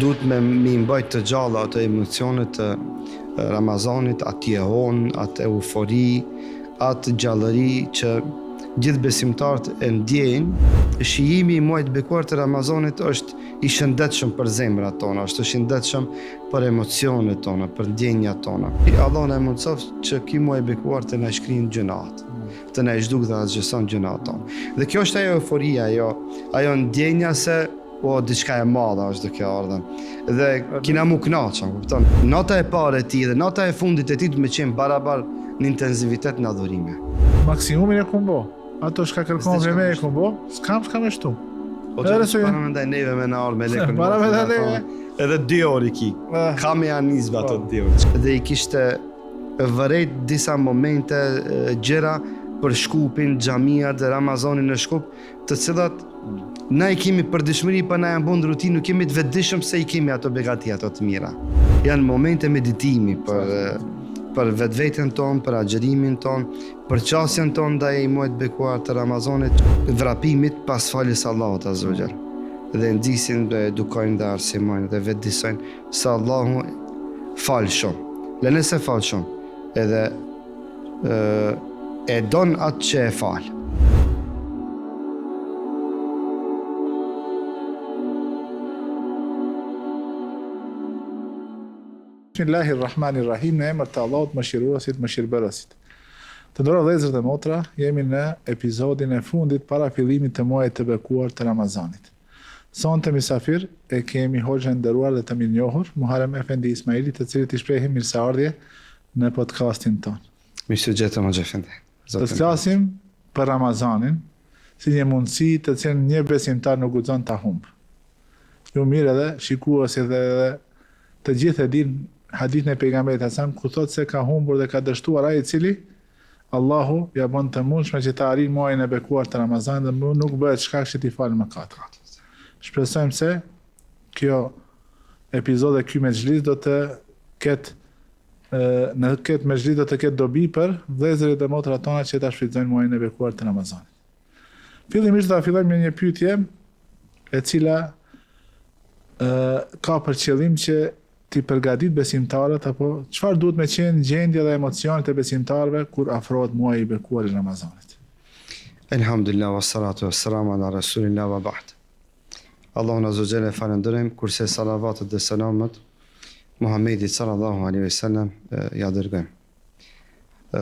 duhet me mbajt të gjalla ato emocionet të Ramazanit, atë jehon, atë eufori, atë gjallëri që gjithë besimtarët e ndjejnë. Shijimi i muajit bekuar të Ramazanit është i shëndetshëm për zemrat tona, është i shëndetshëm për emocionet tona, për ndjenjat tona. Allah na mundsoft që ky muaj bekuar të na shkrijnë gjunat, të na zhduk dhe të zgjeson gjunat tona. Dhe kjo është ajo euforia, ajo ndjenja se diçka e madhe është kjo ardhen. Dhe kina mu kënaqur, kupton? Nota e parë e tij dhe nota e fundit e tij do të më qenë barabar në intensivitet në adhurime. Maksimumin e kumbo. Ato shka kërkon dhe me e kumbo, s'kam e shtu. Po që para me ndaj neve me në orë me lekën. Para me ndaj neve. Edhe 2 orë i ki. Ka me janë nizbe ato 2 orë. Dhe i kishte vërejt disa momente gjera për Shkupin, xhamiat dhe Ramazanin në Shkup, të cilat na i kemi për dëshmëri, pa na janë bën rutinë, nuk kemi të vetëdijshëm se i kemi ato begati, ato të mira. Janë momente meditimi për vetveten tonë, për agjërimin tonë, për qasjen tonë ndaj muajit bekuar të Ramazanit, vrapimit pas faljes Allahut Azza wa Jall. Dhe nxisin dhe edukojnë dhe arsimojnë dhe vetëdijsojnë se Allahu fal shumë. Le nëse fal shumë, edhe e don atë që e fal. Bismillahirrahmanirrahim, në emër të Allahut mëshiruesit, mëshirbërësit. Të nderuar vëllezër dhe motra, jemi në episodin e fundit para fillimit të muajit të bekuar të Ramazanit. Sonte misafir e kemi hoxhën e nderuar dhe të mirënjohur, Muharrem Efendi Ismaili, të cilit i shprehim mirëseardhje në podcastin tonë. Mirësëgjetëm Hoxha Efendi. Të flasim për Ramazanin si një mundësi të cilën një besimtar nuk guxon ta humb. Ju mirë edhe shikuesi dhe të gjithë e din hadithin e pejgamberit Hasan ku thotë se ka humbur dhe ka dështuar ai i cili Allahu ja bën të mundshme që të arrijë muajin e bekuar të Ramazanit dhe nuk bëhet shkak që t'i falë mëkatet. Shpresojmë se kjo episod e ky mexhlis do të ketë në këtë mexhlis do të ketë dobi për vëllezërit dhe motrat tona që ta shfrytëzojnë muajin e bekuar të Ramazanit. Fillimisht do ta fillojmë me një pyetje e cila ka për qëllim që ti përgatit besimtarët apo çfarë duhet me qenë gjendja dhe emocionet e besimtarëve kur afrohet muaji i bekuar i Ramazanit. Elhamdulillah wassalatu wassalamu ala rasulillah wa ba'd. Allahun azza wa jalla falenderojmë, kurse salavatet dhe selamet Muhammedit sallallahu alaihi wasallam ja dërgojmë.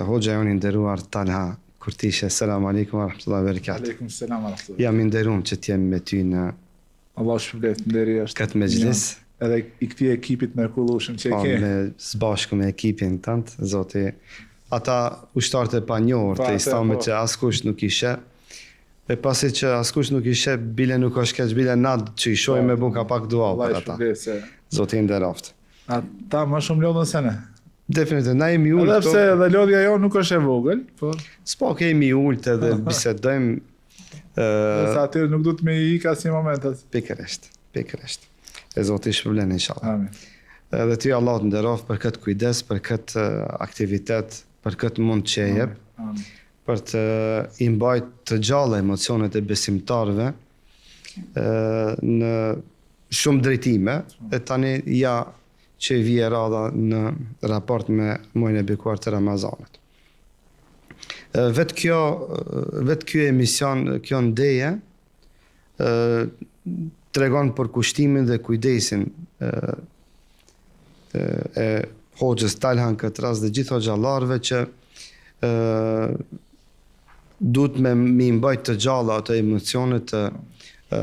Hoxha jonë i nderuar Talha Kurtishe, selam aleikum wa rahmatullahi wa barakatuh. Aleikum selam wa rahmatullahi. Jam i nderuar që t'jem me ty në Allah shpërblet nderi është. Këtë mexhlis. Edhe i këtij ekipit me kullushëm që e ke. Me sbashku me ekipin tant, zoti. Ata ushtarët e panjohur të Islamit që askush nuk i sheh. E pasi që askush nuk i sheh, bile nuk është keq, bile na që i shohim me buka pak dua për ata. Zoti nderoft. Ata më shumë lodhën se ne. Definitivt, na jemi ulët. Edhe pse edhe lodhja jo nuk është e vogël, po s'po kemi ulët edhe bisedojmë. Sa aty nuk duhet me i ik asnjë moment as. Pikërisht. E Zoti shpërblen inshallah. Amin. Edhe ty Allah të nderoft për këtë kujdes, për këtë aktivitet, për këtë mund që e jep. Amin. Për të i mbajt të gjalla emocionet e besimtarëve në shumë drejtime, e tani ja që i vije radha në raport me muajin e bekuar të Ramazanit. Vetë kjo emision, kjo ndeje, tregon për kushtimin dhe kujdesin e hoxhës Talha në këtë rast dhe gjithë hoxhallarëve që duhet me mbajt të gjalla ato emocionet të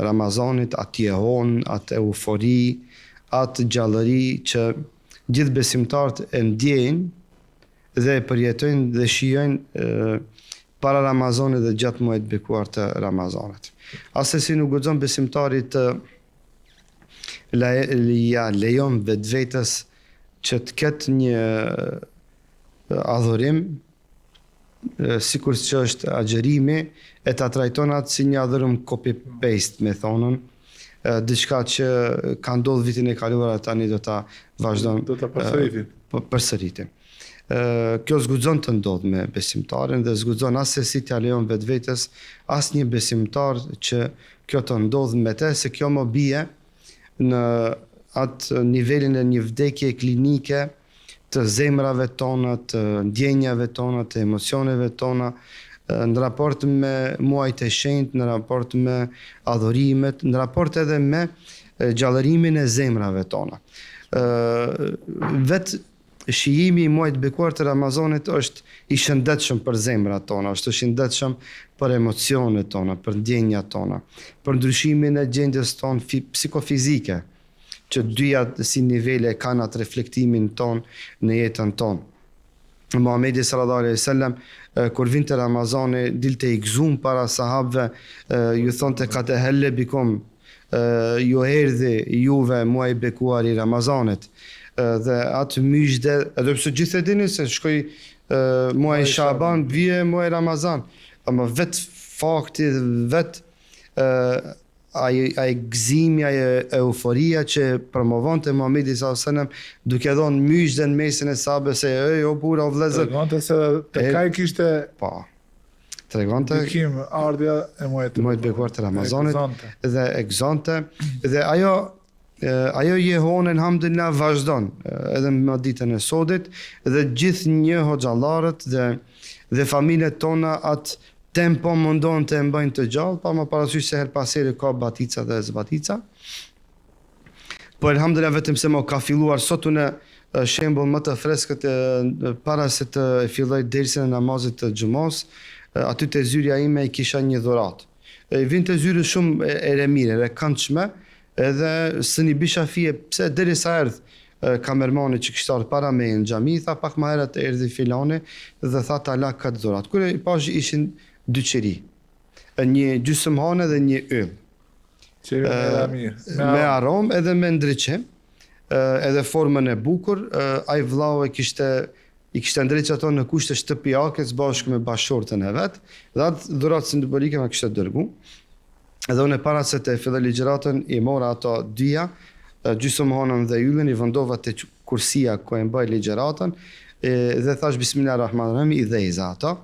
Ramazanit, atë jehon, atë eufori, atë gjallëri që gjithë besimtarët e ndjejnë dhe e përjetojnë dhe shijojnë para Ramazanit dhe gjatë muajit bekuar të Ramazanit. Asesi nuk guxon besimtarit të lejon vetvetes që të ketë një adhurim sikur që është agjërimi e ta trajton atë si një adhurim copy-paste me thonën, diçka që ka ndodhur vitin e kaluar tani do ta vazhdon, do ta përsëritim. Kjo zguxon të ndodh me besimtarin dhe zguxon asesi t'ja lejon vetvetes asnjë besimtar që kjo të ndodh me te, se kjo më bie në atë nivelin e një vdekje klinike të zemrave tona, të ndjenjave tona, të emocioneve tona, në raport me muajt e shenjtë, në raport me adhurimet, në raport edhe me gjallërimin e zemrave tona. Vetë shijimi i muajit bekuar të Ramazanit është i shëndetshëm për zemrat tona, është i shëndetshëm për emocionet tona, për ndjenjat tona, për ndryshimin e gjendjes tonë psikofizike, që dyja si nivele kanë atë reflektimin ton në jetën tonë. Muhamedi sallallahu alaihi wasallam kur vinte Ramazani dilte i gëzuar para sahabëve, ju thonte ka të helle bikum, ju erdhi juve muaji i bekuar i Ramazanit. Dhe atë myshde, edhe pse gjithë e dini se shkoj muaji Shaban, vije muaji Ramazan, ama vetë fakti, vetë ai gëzimi, ai euforia që promovonte Muhamedi sallallahu alaihi wasallam duke dhënë myshde në mesin e sahabëve se o burra o vëllezër. Tregonte se te kaj kishte tregonte ndikim ardha e muajit bekuar të Ramazanit dhe e gëzonte dhe ajo jehon elhamdulillah vazhdon edhe më ditën e sodit dhe gjithë një hoxhallarët dhe familjet tona atë tempo mundon të mbajnë të gjallë, pa më parasysh se her pas here ka batica dhe zbatica. Po elhamdulillah vetëm se më ka filluar sot unë shembull më të freskët para se të filloj dersën e namazit të xumos, aty te zyrja ime i kisha një dhuratë. Vinte zyrë shumë e mire, e këndshme, edhe së një bisha fije, pse derisa erdhë kamermani që kishte ardhur para me në xhami, tha pak më herët erdhi filani dhe tha ta la këtë dhuratë. Kur i pash ishin dy qeri, një gjysmëhane dhe një yll. Me aromë edhe me ndriçim, edhe formën e bukur, ai vllau i kishte ndriç ato në kushte shtëpiake bashkë me bashortën e vet, dhe atë dhuratë simbolike ma kishte dërgu. Edhe unë para se të filloj ligjëratën i mora ato dyja, gjysmëhanën dhe yllin, i vendova te kursia ku e mbaj ligjëratën, dhe thash bismillahirrahmanirrahim, i dheza ato.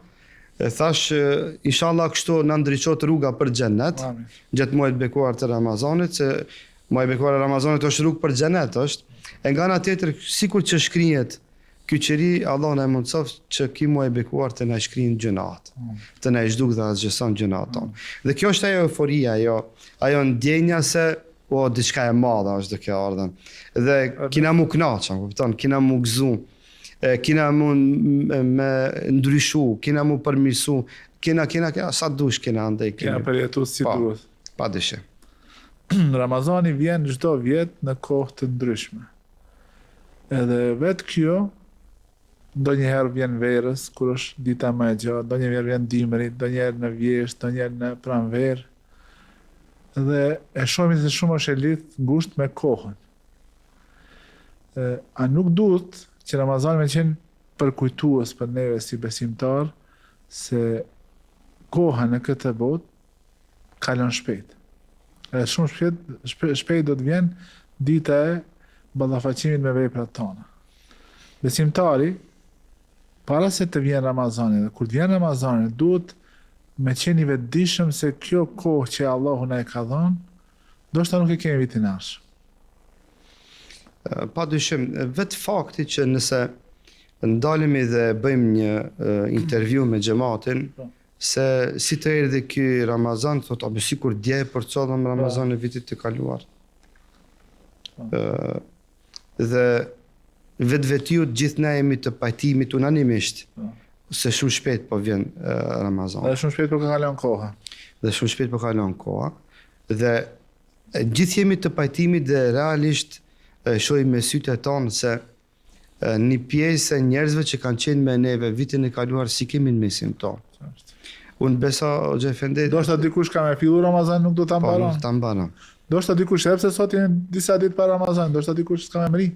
Thash, inshallah kështu na ndriçohet rruga për xhenet, gjatë muajit bekuar të Ramazanit, se muaji bekuar të Ramazanit është rrugë për xhenet është. E nga ana tjetër, sikur që shkrihet ky qeri, Allah na mundsof që ky muaj bekuar të na shkrijnë gjunat, të na zhduk dhe azhëson gjunat tonë. Dhe kjo është ajo euforia, ajo ndjenja se diçka e madhe është duke ardhur. Dhe kina mu kënaqur, kupton, kina mu gëzu. Kina mu me ndryshu, kina mu përmirësu, kina sa dush kina andej. Kina përjetu si duhet. Pa dyshim. Ramazani vjen çdo vjet në kohë të ndryshme. Edhe vetë kjo, ndonjëherë vjen verës, kur është dita më e gjatë, ndonjëherë vjen dimri, ndonjëherë në vjesht, ndonjëherë në pranverë. Dhe e shohim se shumë është e lidhur ngushtë me kohën. A nuk duhet që Ramazani me qenë përkujtues për neve si besimtar se koha në këtë botë kalon shpejt. Edhe shumë shpejt do të vjen dita e ballafaqimit me veprat tona. Besimtari, para se të vjen Ramazani dhe kur të vjen Ramazani, duhet me qenë i vetëdijshëm se kjo kohë që Allahu na e ka dhënë, ndoshta nuk e kemi vitin arsh. Pa dyshim, vetë fakti që nëse ndalemi dhe bëjmë një intervju me xhamatin, se si të erdhi ky Ramazan, thot, apo sikur dje përcollëm Ramazan e vitit të kaluar. Dhe vetë gjithë ne jemi të pajtimit unanimisht, se shumë shpejt po vjen Ramazan. Dhe shumë shpejt po kalon koha. Dhe gjithë jemi të pajtimit dhe realisht shohim me sytë e tonë se një pjesë e njerëzve që kanë qenë me neve vitin e kaluar si kemi në mesin tonë. Unë besa o Gjefendi... Do shta dikush ka me fillu Ramazan nuk do ta mbaron. Nuk ta mbaron. Do shta dikush edhe pse sot janë disa ditë para Ramazan, do shta dikush s'ka me mri.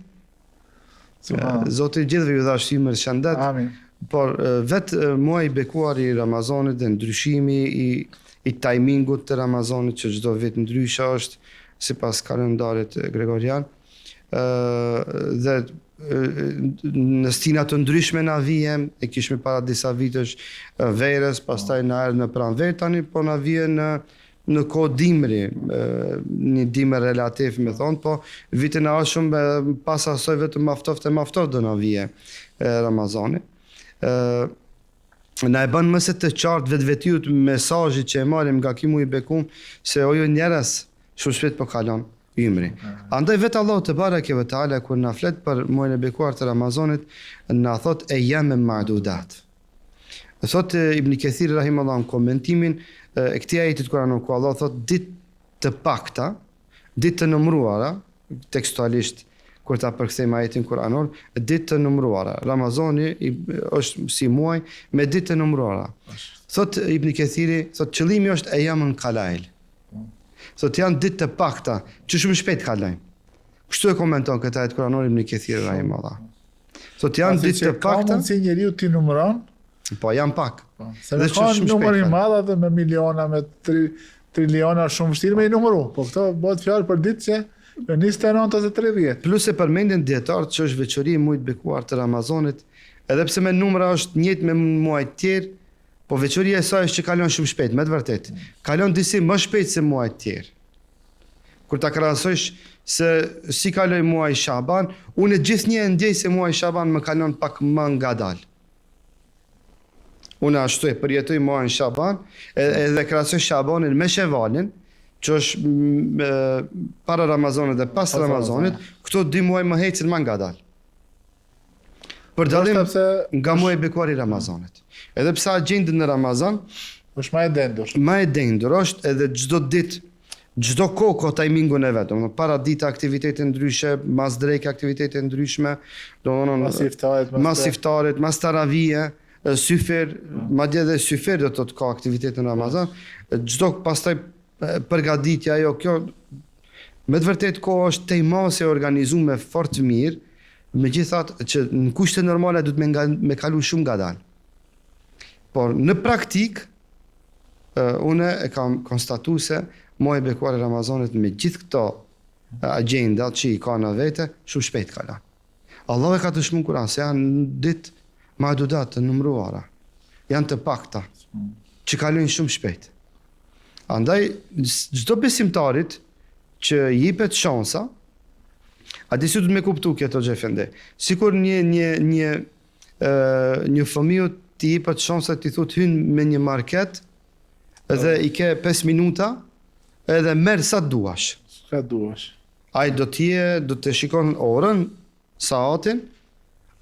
Zoti gjithëve ju dha shtimër shëndet. Amin. Por vetë muaji i bekuar i Ramazanit dhe ndryshimi i timingut të Ramazanit që çdo vit ndryshe është sipas kalendarit gregorian. Dhe në stina të ndryshme na vijem, e kishme para disa vitesh verës, pastaj na erdhi në pranverë, tani po na vjen në në kohë dimri, një dimër relativ me thonë, po vitin e ashëm pas asoj vetëm maftoft do në vije Ramazani. Na e bën mëse të qartë vetvetijut mesazhi që e marrim nga kimu i bekum se ojo njerës shumë shpejt po kalon ymri. Andaj vetë Allahu te bareke ve teala kur na flet për muajin e bekuar të Ramazanit, na thot e jam ma'dudat. Thot Ibn Kathir rahimahullah në komentimin e këtij ajeti të Kuranit ku Allah thot ditë të pakta, ditë të numëruara, tekstualisht kur ta përkthejmë ajetin kuranor, ditë të numëruara. Ramazani është si muaj me ditë të numëruara. Thot Ibn Kathiri, thot qëllimi është e jamën kalail. Thot janë ditë të pakta, që shumë shpejt kalojnë. Kështu e komenton këtë ajet kuranor Ibn Kathiri rahimahullah. Thot janë ditë të pakta. Ka mundsi njeriu ti numëron? Po janë pak. Se me ka numër i madh dhe me miliona, me triliona shumë vështirë me i numëru. Po këto bëhet fjalë për ditë që 29 ose 30. Plus e përmendin dietarët që është veçori i muajit bekuar të Ramazanit, edhe pse me numra është njëjtë me muajt tjerë, po veçoria e saj është që kalon shumë shpejt, me të vërtetë. Kalon disi më shpejt se muajt tjerë. Kur ta krahasojsh se si kaloi muaji Shaban, unë gjithnjë e ndjej se muaji Shaban më kalon pak më ngadalë. Unë ashtu e përjetoj muajin Shaban, edhe krahasoj Shabanin me Shevalin, që është para Ramazanit dhe pas Ramazanit, këto 2 muaj më hecin më ngadalë. Për dallim nga muaji bekuar i Ramazanit. Edhe pse agjendën në Ramazan është më e dendur. Më e dendur është edhe çdo ditë, çdo kohë ka timingun e vet. Domethënë para ditë aktivitete ndryshe, mas dreke aktivitete ndryshme, domethënë mas iftarit, mas taravije, syfer, madje edhe syfer do të ka aktivitete në Ramazan, çdo pastaj përgatitja ajo kjo me të vërtetë kohë është tejmase e organizuar fort mirë, megjithatë që në kushte normale duhet me kalu shumë ngadalë. Por në praktik unë e kam konstatuar se muaji i bekuar i Ramazanit me gjithë këto agenda që i ka në vete shumë shpejt kalon. Allah e ka të shmuar Kur'an se janë ditë ma'dudat të numëruara. Janë të pakta që kalojnë shumë shpejt. Andaj, çdo besimtarit që jepet shansa, aty si du të me kuptu këto gjefende. Sikur një fëmijë ti jepet shansa ti thot hyn me një market edhe i ke 5 minuta edhe merr sa duash. Sa duash. Ai do të shikon orën, saatin,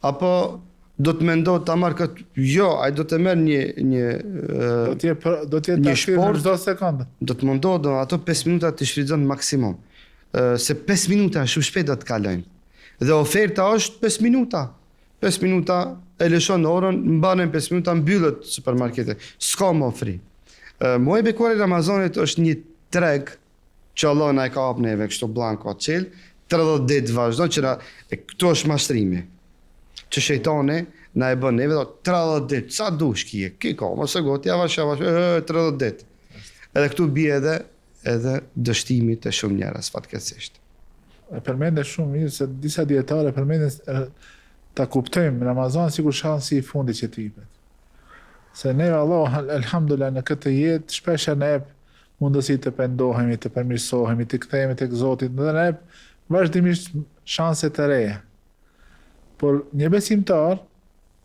apo do të mendoj ta marr këtë, jo, ai do të merr një do të jetë sport çdo sekondë. Do të mundohet ato 5 minuta të shfrytëzon maksimum. Se 5 minuta shumë shpejt do të kalojnë. Dhe oferta është 5 minuta. 5 minuta e lëshon orën, mbanen 5 minuta mbyllet supermarkete. S'ka më ofri. Muaji i bekuar i Ramazanit është një treg që Allah na e ka hap neve kështu blanko çel, 30 ditë vazhdon që këtu është mashtrimi. Që shejtani na e bën neve 30 ditë, sa dush kije, ka, mos e goti, javash, 30 ditë. Edhe këtu bie edhe dështimi të shumë njerëz fatkeqësisht. E përmendë shumë mirë se disa dietarë përmendën ta kuptojmë Ramazan sikur shansi i fundit që të jepet. Se ne Allah elhamdulillah në këtë jetë shpesh na jep mundësi të pendohemi, të përmirësohemi, të kthehemi tek Zoti, dhe na jep vazhdimisht shanse të reja. Por një besimtar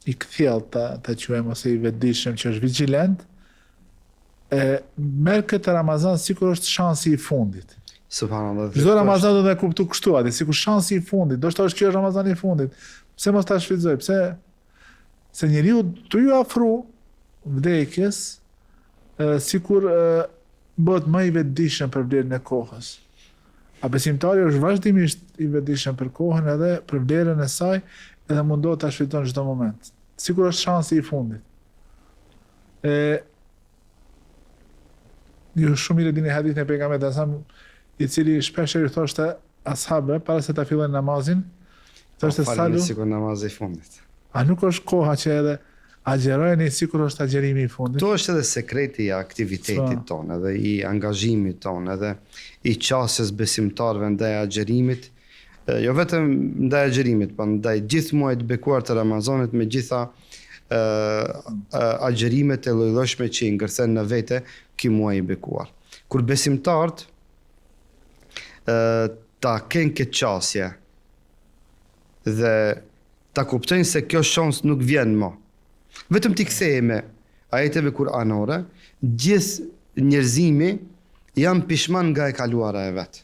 i kthjellë ta quajmë ose i vetëdijshëm që është vigjilent, merr këtë Ramazan sikur është shansi i fundit. Subhanallahu. Çdo Ramazan do të kuptoj kështu atë, sikur shansi i fundit, do të thosh kjo është Ramazani i fundit. Pse mos ta shfrytëzoj? Se njeriu tu ju afro vdekjes, sikur bëhet më i vetëdijshëm për vlerën e kohës. A besimtari është vazhdimisht i vetëdijshëm për kohën edhe për vlerën e saj, edhe mundohet ta shfrytëton çdo moment. Sikur është shansi i fundit. Ju shumë mirë dini hadithin e pejgamberit i cili shpesh i thoshte ashabëve para se ta fillojnë namazin, thoshte salu sikur namazi i fundit. A nuk është koha që edhe agjerojeni sikur është agjerimi i fundit? To është edhe sekreti i aktivitetit tonë, edhe i angazhimit tonë, edhe i qasjes besimtarëve ndaj agjerimit, jo vetëm ndaj agjerimit, por ndaj gjithë muajit bekuar të Ramazanit me gjitha agjerimet e lloj-llojshme që i ngërthen në vete ky muaj i bekuar. kur besimtarët ta kenë këtë qasje dhe ta kuptojnë se kjo shans nuk vjen më. Vetëm t'i kthehej me ajeteve kuranore, gjithë njerëzimi janë pishman nga e kaluara e vet.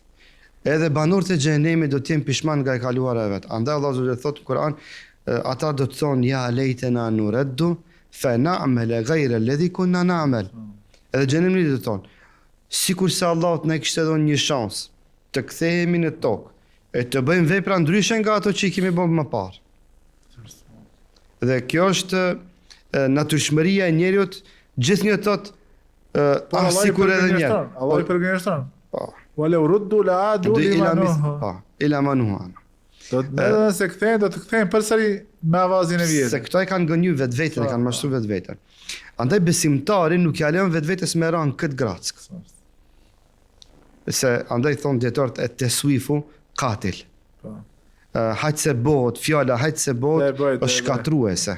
Edhe banorët e xhenemit do të jenë pishman nga e kaluara e vet. Andaj Allahu subhanahu thotë në Kur'an, ata do të thonë ja lejtena nuraddu fa na'mal ghayra alladhi kunna na'mal. Edhe xhenemi do të thonë, sikur se Allahu na kishte dhënë një shans të kthehemi në tokë e të bëjmë vepra ndryshe nga ato që i kemi bërë më parë. Dhe kjo është natyrshmëria e njeriut, gjithnjë thotë sikur edhe një. Allah i përgjigjëson. Po. Wala uruddu la adu ila manuhan. Do të se kthehen, do të kthehen përsëri me avazin e vjetër. Se këto e kanë gënjur vetveten, e kanë mashtruar vetveten. Andaj besimtari nuk ja lën vetvetes me ran këtë grack. Se andaj thon dietarët e teswifu qatil. Po. Hajtë se bot, fjala hajtë se bot është shkatruese.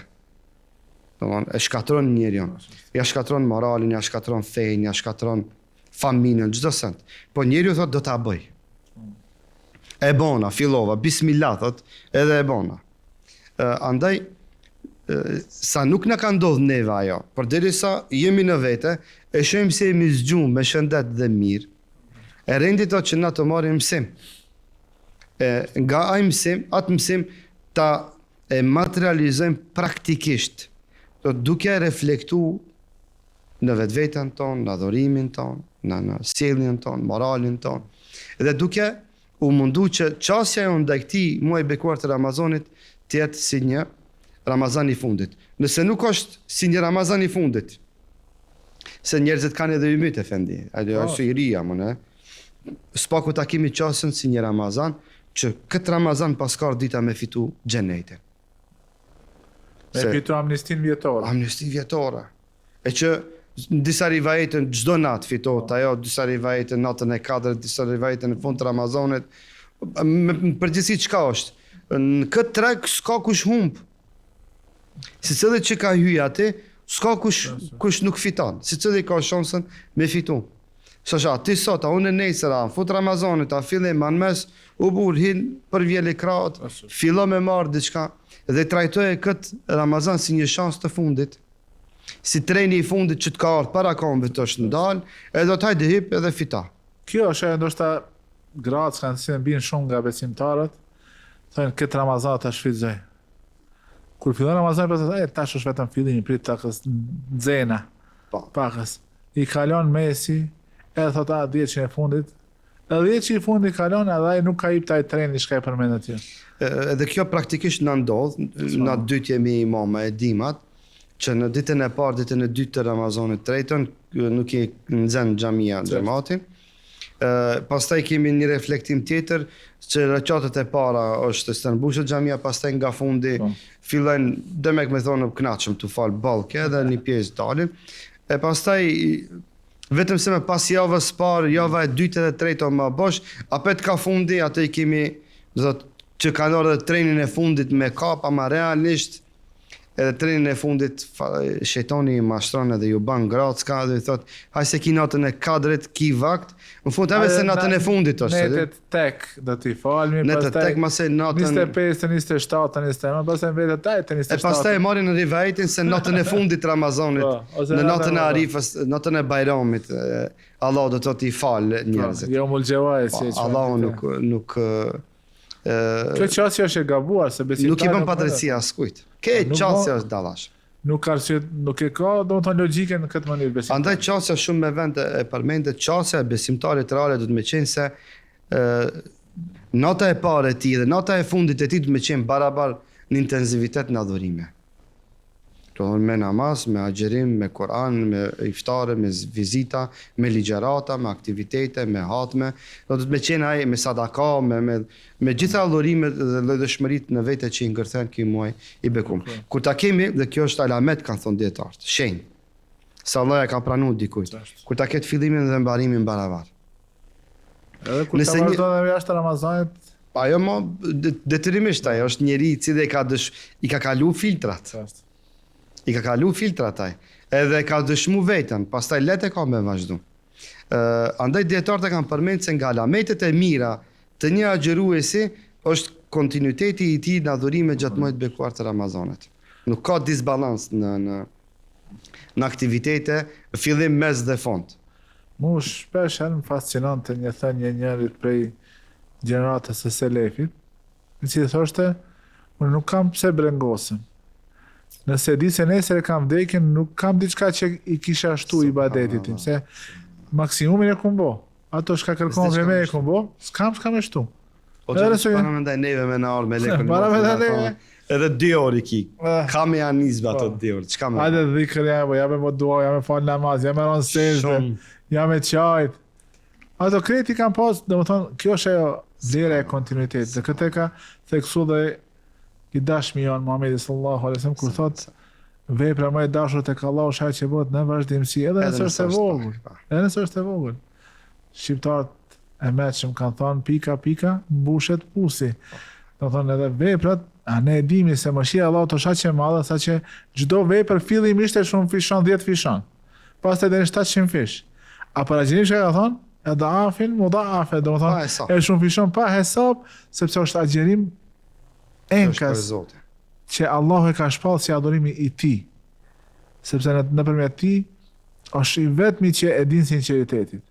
Domthon e shkatron njeriu. Ja shkatron moralin, ja shkatron fein, ja shkatron familjen, çdo sent. Po njeriu thotë do ta bëj. E bona, fillova, bismillah thot, edhe e bona. Andaj sa nuk na ka ndodhur neve ajo, por derisa jemi në vete, e shohim se jemi zgjum me shëndet dhe mirë. E rendit ato që na të marrim mësim. Nga ai mësim, atë mësim ta e materializojmë praktikisht, duke reflektu në vetveten tonë, në adhurimin tonë, në sjelljen tonë, moralin tonë, dhe duke u mundu që qasja jonë ndaj këtij muaji bekuar të Ramazanit të jetë si një Ramazan i fundit. Nëse nuk është si një Ramazan i fundit, se njerëzit kanë edhe ymyt efendi, ajo është i ria më ne. Spaku ta kemi qasën si një Ramazan, që këtë Ramazan pas ka dita me fitu xhenetin. Me fitu amnistin vjetore. Amnistin vjetore. E që në disa rivajetën çdo natë fitohet ajo, disa rivajetën natën e 4, disa rivajetën në fund të Ramazanit. Në përgjithësi çka është? Në këtë treg s'ka kush humb. Secili që ka hyj atë, s'ka kush nuk fiton. Secili ka shansën me fitu. Shasha, ti sot, a unë nesër, a fut Ramazanit, a fillim, a në mes, u bur, hin për vjeli krat, fillo me marrë diçka, dhe trajtoje këtë Ramazan si një shans të fundit, si treni i fundit që të ka ardhur para kombit të është ndalë, edhe të hajde hip edhe fita. Kjo është e ndoshta gratë kanë si në binë shumë nga besimtarët, thënë këtë Ramazan të shfrytëzoj. Kur fillon Ramazan, tash është vetëm fillimi, prit takës nxena, pakës. I kalon mesi, edhe thot 10 që e fundit, edhe 10 që i fundit kalon, edhe ai nuk ka hip taj treni shka e përmendet tjë. Edhe kjo praktikisht në ndodh, në dytë jemi imama e dimat, që në ditën e parë, ditën e dytë të Ramazanit tretën, nuk i nxen xhamia xhamatin. Pastaj kemi një reflektim tjetër, që rakatet e para është të mbushet xhamia, pastaj nga fundi fillojnë demek me thonë kënaqëm të fal ballke edhe një pjesë dalin. E pastaj vetëm se me pas javës parë, java e dytë dhe tretë o më bosh, apet ka fundi, atë i kemi, do thotë, që kanë orë dhe trenin e fundit me kap, ama realisht, edhe trenin e fundit, shejtani i mashtron edhe ju ban gracka, dhe i thot, haj se ki natën e 4, ki vakt, në fund edhe se natën e fundit është. Netet tek do t'i falmi, netet tek mase natën 25, 27, 29, pastaj vetë tajtë 27. E pastaj marrin në rivajetin se natën e fundit Ramazanit, në natën e Arifës, natën e Bajramit, Allah do të t'i fal njerëzit. Jo mulxhevaj si. Allahu nuk kjo qasja është e gabuar se besimtari nuk i bën padrejtësia askujt. Ke qasja është dallash. Nuk e ka domethënë logjike në këtë mënyrë besimtari. Andaj qasja shumë me vend e përmendet qasja e besimtarit reale do të më qenë se nota e parë e tij dhe nota e fundit e tij do të më qenë barabar në intensivitet në adhurime. Me namaz, me agjerim, me Kur'an, me iftare, me vizita, me ligjerata, me aktivitete, me hatme. Do të me qenë ai me sadaka, me gjitha adhurime dhe llojdëshmëritë në vete që i ngërthen ky muaj i bekum. Kur ta kemi, dhe kjo është alamet, kanë thonë dietarët, shenjë. Se Allah e ka pranuar dikujt. Kur ta ketë fillimin dhe mbarimin barabar. Edhe kur ta vazhdon edhe jashtë Ramazanit, ajo më detyrimisht ajo është njeriu i cili i ka kalu filtrat. I ka kalu filtrat ai, edhe ka dëshmu veten, pastaj letë ka me vazhdu. Andaj dietarët e kanë përmendur se nga alametet e mira të një agjëruesi është kontinuiteti i tij në adhurime gjatë muajit bekuar të Ramazanit. Nuk ka disbalans në aktivitete, fillim, mes dhe fund. Mu shpesh më fascinante një thënie njërit prej gjeneratës së selefit, i cili thoshte, unë nuk kam pse brengosem. Nëse di se nesër e kam vdekjen, nuk kam diçka që i kisha shtu ibadetit tim, se maksimumin e kum bo. Ato shka kërkon për me e kum bo, s'kam e shtu. O që para me ndaj neve me në orë me lekën. Para me ndaj neve. Edhe 2 orë i ki. Ka me janë nizbe ato 2 orë. Qka me? Hajde dhikër jam me dua, jam me falë namaz, jam me ronë sejtë, jam me qajt. Ato kreti kam pas, dhe më thonë, kjo është ajo vlera e kontinuitet. Dhe këtë e ka theksu dhe i dashmi janë Muhamedi sallallahu alaihi wasallam kur thot vepra më e dashur tek Allahu është ajo që bëhet në vazhdimsi, edhe nëse është e vogël. Edhe nëse është e vogël. Shqiptarët e mëshëm kanë thonë pika mbushet pusi. Do thonë edhe veprat, a ne e dimi se mëshira e Allahut është aq e madhe sa që çdo vepër fillimisht e shumë fishon 10 fishon. Pastaj deri 700 fish. A para gjeni që ka thonë? Edhe afin, mudha'afe, do të thonë e shumë fishon pa hesab, sepse është agjerim enkas që Allahu e ka shpallë si adhurimi i tij. Sepse nëpërmjet tij është i vetmi që e din sinqeritetin.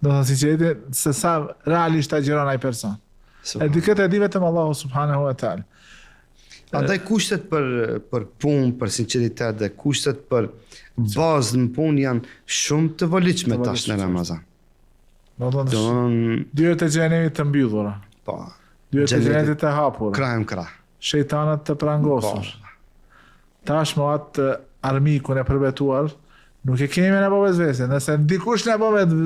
Do të thonë sinqeritet se sa realisht agjeron ai person. E di këtë e di vetëm Allahu subhanahu wa taala. Andaj kushtet për punë, për sinqeritet dhe kushtet për bazë në punë janë shumë të volitshme tash në Ramazan. Do të thonë dyert e xhenemit të mbyllura. Po. Dyert e xhenemit të hapura. Krah. Shejtanët të prangosur. Tashmë atë armikun e përbetuar nuk e kemi në vezvese. Nëse dikush në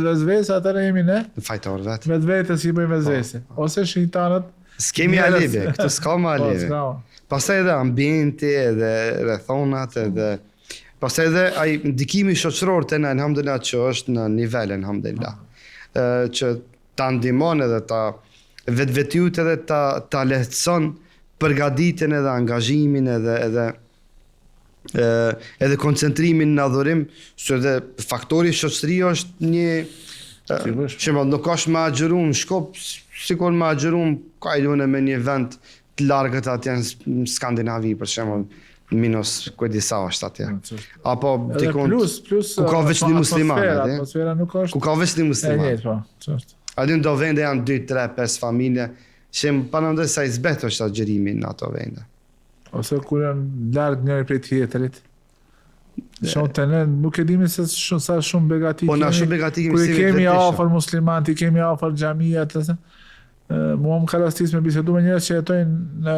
vezvese, atëherë jemi ne në fajtor vetë. Vetë si bëjmë vezvese. Ose shejtanët s'kemi alibi, këtu s'ka më alibi. Pastaj edhe ambienti, edhe rrethonat, edhe pastaj edhe ai ndikimi shoqëror te na alhamdulillah që është në nivel alhamdulillah. Që ta ndihmon edhe ta vetvetyut edhe ta lehtëson përgatitjen edhe angazhimin edhe koncentrimin në adhurim, se edhe faktori shoqëria është një që nuk është më agjëru në Shkop, sikur më agjëru ka i dune me një vend të largët atje në Skandinavi, për shembull, minus disa është atje. Apo dikon ku ka veç një musliman, atmosfera nuk është. Ku ka veç një musliman. Aty do vende janë 2, 3, 5 familje, që panandaj sa i zbet është agjërimi në ato vende. Ose kur janë larg njëri prej tjetrit. Shumë të ne nuk e dimi se sa shumë begati. Po na shumë begati kemi si vetë. Kemi afër muslimanët, kemi afër xhamiat, mua më ka rastis me bisedu me njerëz që jetojnë në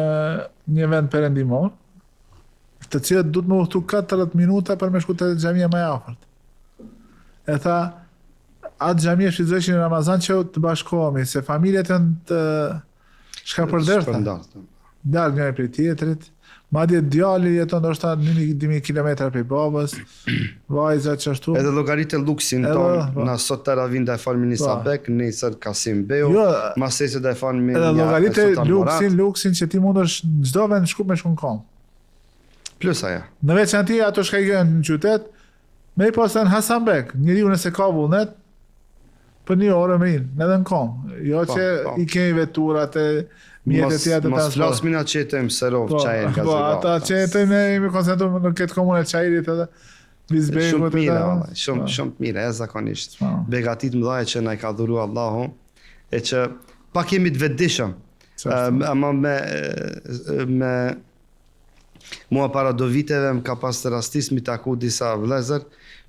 një vend perëndimor, të cilët duhet më udhëtu 40 minuta për me shku te xhamia më e afërt. E tha, atë xhamia shfrytëzojnë në Ramazan që të bashkohemi, se familjet janë të shkapërdërta. Darë njëri prej tjetrit, madje djali jeton ndoshta 1000 kilometra prej babës, vajza çashtu. Edhe llogaritë luksin ton, na sot taravin da falmi në Sabek, nesër Kasim Beu, masese da falmi. Edhe llogaritë luksin që ti mundesh çdo vend shku me shkon kom. Plus aja. Në veçanti ato shka i në qytet, me i pasën Hasanbek, njeriu nëse ka vullnet, për një orë më rinë, edhe në kom. Jo që i kemi veturat e mjetet tjetër të mos flasmin atë që jetojmë Serov, Çajër, Gazegat. Po, ata që jetojmë ne jemi koncentruar në këtë komunë e Çajrit edhe Vizbegut. Shumë mira, shumë mira, e zakonisht. Begatit mëdha që na i ka dhuru Allahu, e që pak jemi të vetëdijshëm. Ama me mua para do viteve më ka pas të rastis mi taku disa vëllezër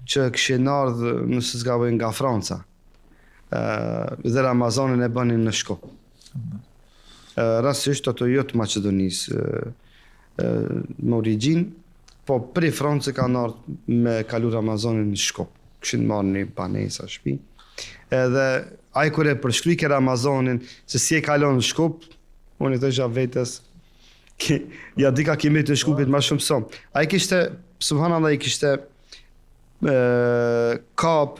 që kishin ardhur nëse s'gaboj nga Franca. Dhe Ramazanin e bënin në Shkop. Rastisht ato jo të Maqedonisë në origjinë, po prej Francë kanë ardhur me kalu Ramazanin në Shkop. Kishin marrë një banesë shtëpi. Edhe ai kur e përshkrike Ramazanin se si e kalon në Shkop, unë i thosha vetes ja dika kemi të Shkupit më shumë son. Ai kishte subhanallahu i kishte kap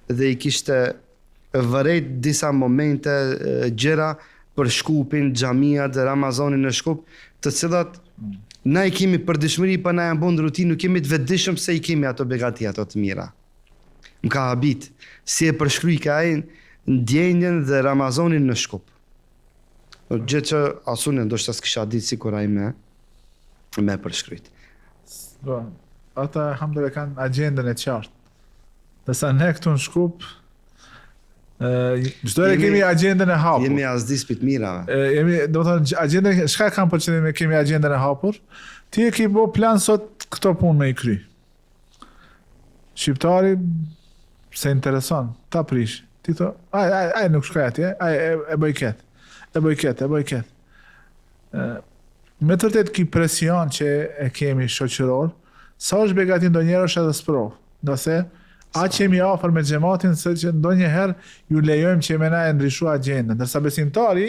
dhe i kishte vërejt disa momente gjëra për Shkupin, xhamiat dhe Ramazanin në Shkup, të cilat na i kemi për dëshmëri, pa na janë bën rutinë, nuk kemi të vetëdijshëm se i kemi ato begati ato të mira. më ka habit. Si e përshkruaj ka ai ndjenjen dhe Ramazanin në Shkup. Gjë që asune ndoshta s'kisha ditë sikur ai me përshkruajt. Po, ata alhamdulillah kanë agjendën e qartë. Dërsa ne këtu në Shkup çdo herë kemi agjendën e hapur. Jemi asdis pit mirave. Do të thonë agjendën, çka kanë për qëllim kemi agjendën e hapur? Ti e ke bo plan sot këto punë me i kry. Shqiptari se intereson, ta prish. Ti thon, ai nuk shkoj atje, ai e bëj ket. E bëj ket. Me të vërtet ki presion që e kemi shoqëror, sa është begati ndonjëherë është edhe sprov. Nëse aq jemi afër me xhamatin se që ndonjëherë ju lejojmë që me na e ndryshu agjendën. Ndërsa besimtari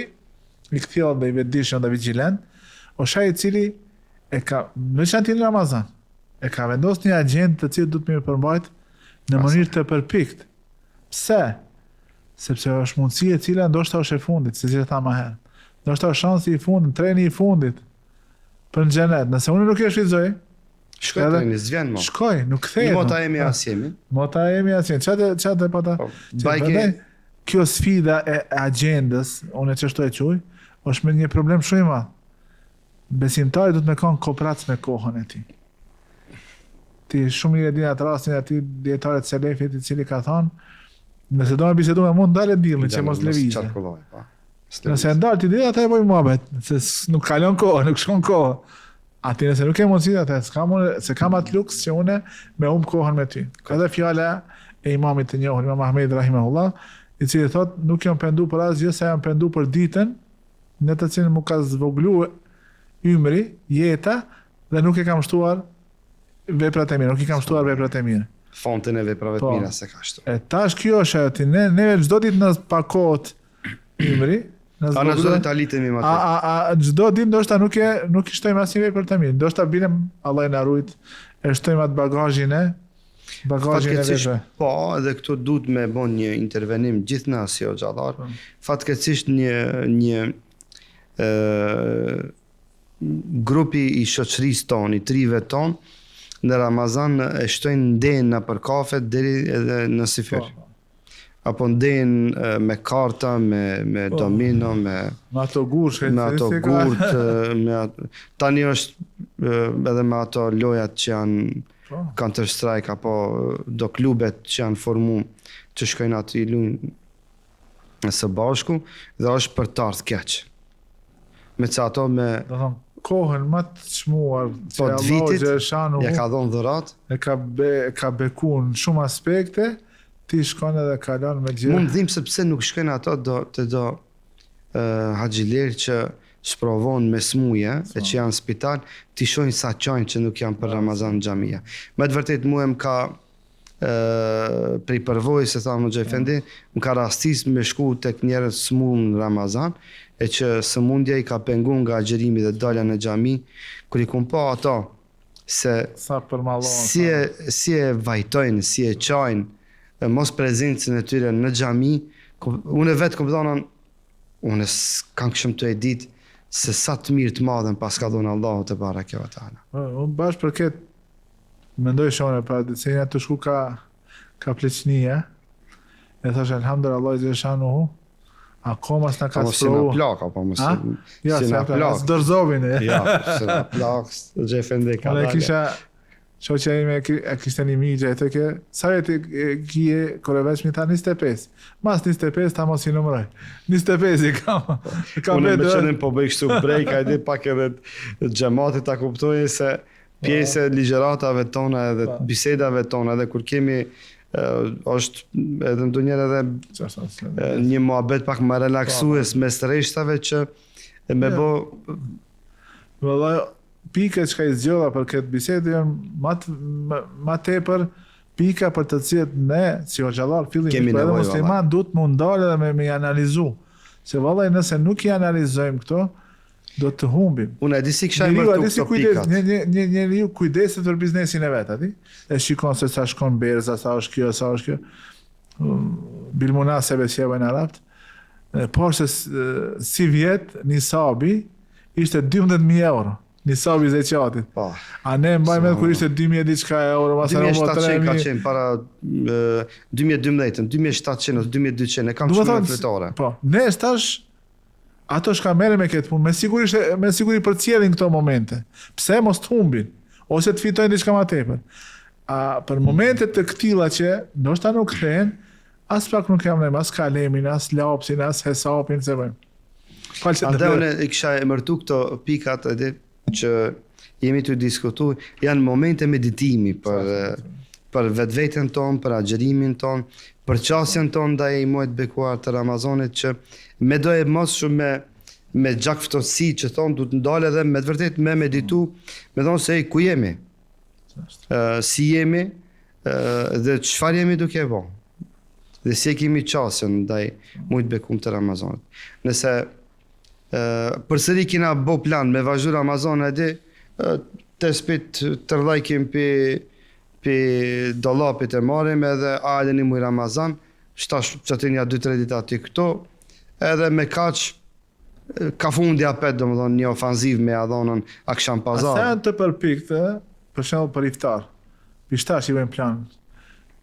i kthjell dhe i vetëdijshëm dhe vigjilent, është ai i cili e ka veçantë në Ramazan, e ka vendosur një agjendë të cilën do të më përmbajt në mënyrë të përpikt. Pse? Sepse është mundësi e cila ndoshta është e fundit, siç e tha më herë. Ndoshta është shansi i fundit, treni i fundit për në xhenet. Nëse unë nuk e shfrytëzoj, shkoj treni, s'vjen më. Shkoj, nuk kthehet. Mota jemi as jemi. Mota jemi as jemi. Çfarë pata? Kjo sfida e agjendës, unë e çështoj quj, është me një problem shumë i madh. Besimtari do të me kanë kooperac me kohën e tij. Ti shumë mirë di atë rastin aty dietarët selefit i cili ka thënë, nëse do të bisedojmë mund dalë dillin që mos lëvizë. Nëse ndal ti ditë atë e bëj muhabet, se nuk kalon kohë, nuk shkon kohë. Aty nëse nuk e mundsi atë, se kam atë luks që unë me kohën me ty. Ka dhe fjala e imamit të njohur, Imam Ahmed rahimahullah, i cili thotë nuk jam pendu për asgjë, se jam pendu për ditën në të cilën më ka zvogluar ymri, jeta, dhe nuk e kam shtuar veprat e mira, nuk i kam shtuar veprat e mira. Fontën e veprave të mira se ka shtuar. E tash kjo është ajo ti, ne çdo ditë na pakot ymri, na çdo ditë alitemi më atë. Çdo ditë ndoshta nuk i shtojmë asnjë vepër të mirë. Ndoshta binem Allah na rujt, e shtojmë atë bagazhin e veprave. Po, edhe këtu duhet me bën një intervenim gjithnjë si o xhallar. Fatkeqësisht një grupi i shoqërisë tonë, i trive tonë, në Ramazan e shtojnë ndejnë në për kafe deri edhe në sifir. Apo ndejnë me karta, me domino, me ato gurë, tani është edhe me ato lojat që janë Counter Strike apo do klubet që janë formu që shkojnë aty lujnë së bashku dhe është për të ardhur keq. Me që ato me kohën më të çmuar që Allah xhashanu ja ka dhënë dhurat, e ka bekuar në shumë aspekte, ti shkon edhe kalon me gjë. Mund dhim se pse nuk shkojnë ato do haxhiler që sprovon me smuje e që janë në spital, ti shohin sa qajnë që nuk janë për Ramazan në xhamia. Me të vërtet mua më ka prej përvojës se thamë Xhej Efendi, më ka rastis me shku tek njerëz smumë në Ramazan, e që sëmundja i ka pengu nga agjerimi dhe dalja në xhami, kur i kum pa ato se si e vajtojnë, si e qajnë mos prezencën e tyre në xhami, unë vetë kom thonë, unë kam këshëm të e ditë se sa të mirë të madhen pas ka dhënë Allahu te bareke ve teala. Unë bashkë për këtë mendoj shone pra ditësejnë të shku ka pleqnia, e thash alhamdulillah Allah i xhashanuhu, akoma s'na ka sprovu. Si na plak, apo mos si na plak. S'dërzovin e. Ja, si na plak, Xhej Efendi ka dalë. Unë kisha, shoqja ime e kishte një migje, e të ke, sa veti kje kore veç mi tha 25. Mas 25 ta mos i numëroj. 25 i kam. Unë me qëndim po bëj kështu break, a di pak edhe xhamatit ta kuptoj se pjesë e ligjëratave tona edhe bisedave tona edhe kur kemi është edhe ndonjëherë edhe një muhabet pak më relaksues mes rreshtave që me bë vallai pikat që i zgjodha për këtë bisedë janë më tepër pika për të cilat ne si xhallar fillim për musliman duhet të ndalë dhe me analizu. Se vallai nëse nuk i analizojmë këto do të humbim. Unë e di si kisha mërtu këto pikat. Njeriu kujdeset për biznesin e vet, aty. E shikon se sa shkon berza, sa është kjo, sa është kjo. Bilmunasebe si e vajnë arabt. Por se si vjet nisabi ishte 12.000 euro. nisabi zeqatit. Po. A ne mbajmë kur ishte 2000 diçka euro, masa në 2700 ka 3000. qenë para 2012, 2700 ose 2200, e kam Do të shumë thonë, fletore. Po, ne stash ato shka merren me këtë punë, me siguri përcjellin këto momente. Pse mos të humbin ose të fitojnë diçka më tepër. Për momente të këtilla që ndoshta nuk kthehen, as pak nuk jam ne, as kalemin, as lapsin, as hesapin, se bëjmë. Andaj unë i kisha emërtu këto pikat edhe që jemi të diskutu, janë momente meditimi për vetveten ton, për agjerimin ton, për qasjen ton ndaj muajit bekuar të Ramazanit, që me do e mos shumë me gjakftësi që thonë du të ndale dhe me të vërtet me meditu, me thonë se ku jemi, si jemi dhe çfarë jemi duke bo, dhe si e kemi qasjen ndaj muajit bekuar të Ramazanit. Nëse përsëri kina bo plan me vazhdu Ramazan edhe të spit të rëdhajkim për dolapit e marim edhe ajde një muj Ramazan, shtash që të një 2-3 dita të këto, edhe me kaq ka fundi apet, do më thonë, një ofanziv me adhonën aksham pazar. Asa të përpikte, për shembull për iftar. Pishtash i bëjmë plan.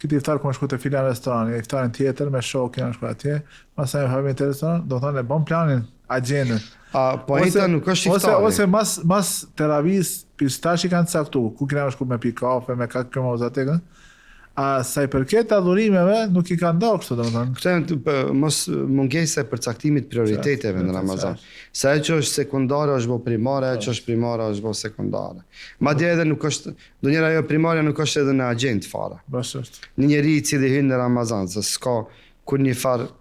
Këtë iftar ku më shku të filan restorani, iftarin tjetër me shokin në shku atje, masaj me hapim të restoran, do thonë e bom planin, agendën. Po ejta nuk është iftari. Ose mas teravis, pistash i kanë caktu, ku kina më shku me pi kafe, me ka këmë ozatekën, sa i përket adhurimeve, nuk i kanë ndohë kështu, do më thonë. Këtë mos mungese për caktimit prioriteteve në Ramazan. Se e që është sekundare është bo primare, e që është primare është bo sekundare. Madje edhe nuk është, do njëra jo primare nuk është edhe në agent fara. Bash është. Një njeri i cili hynë në Ramazan, se s'ka kur një farë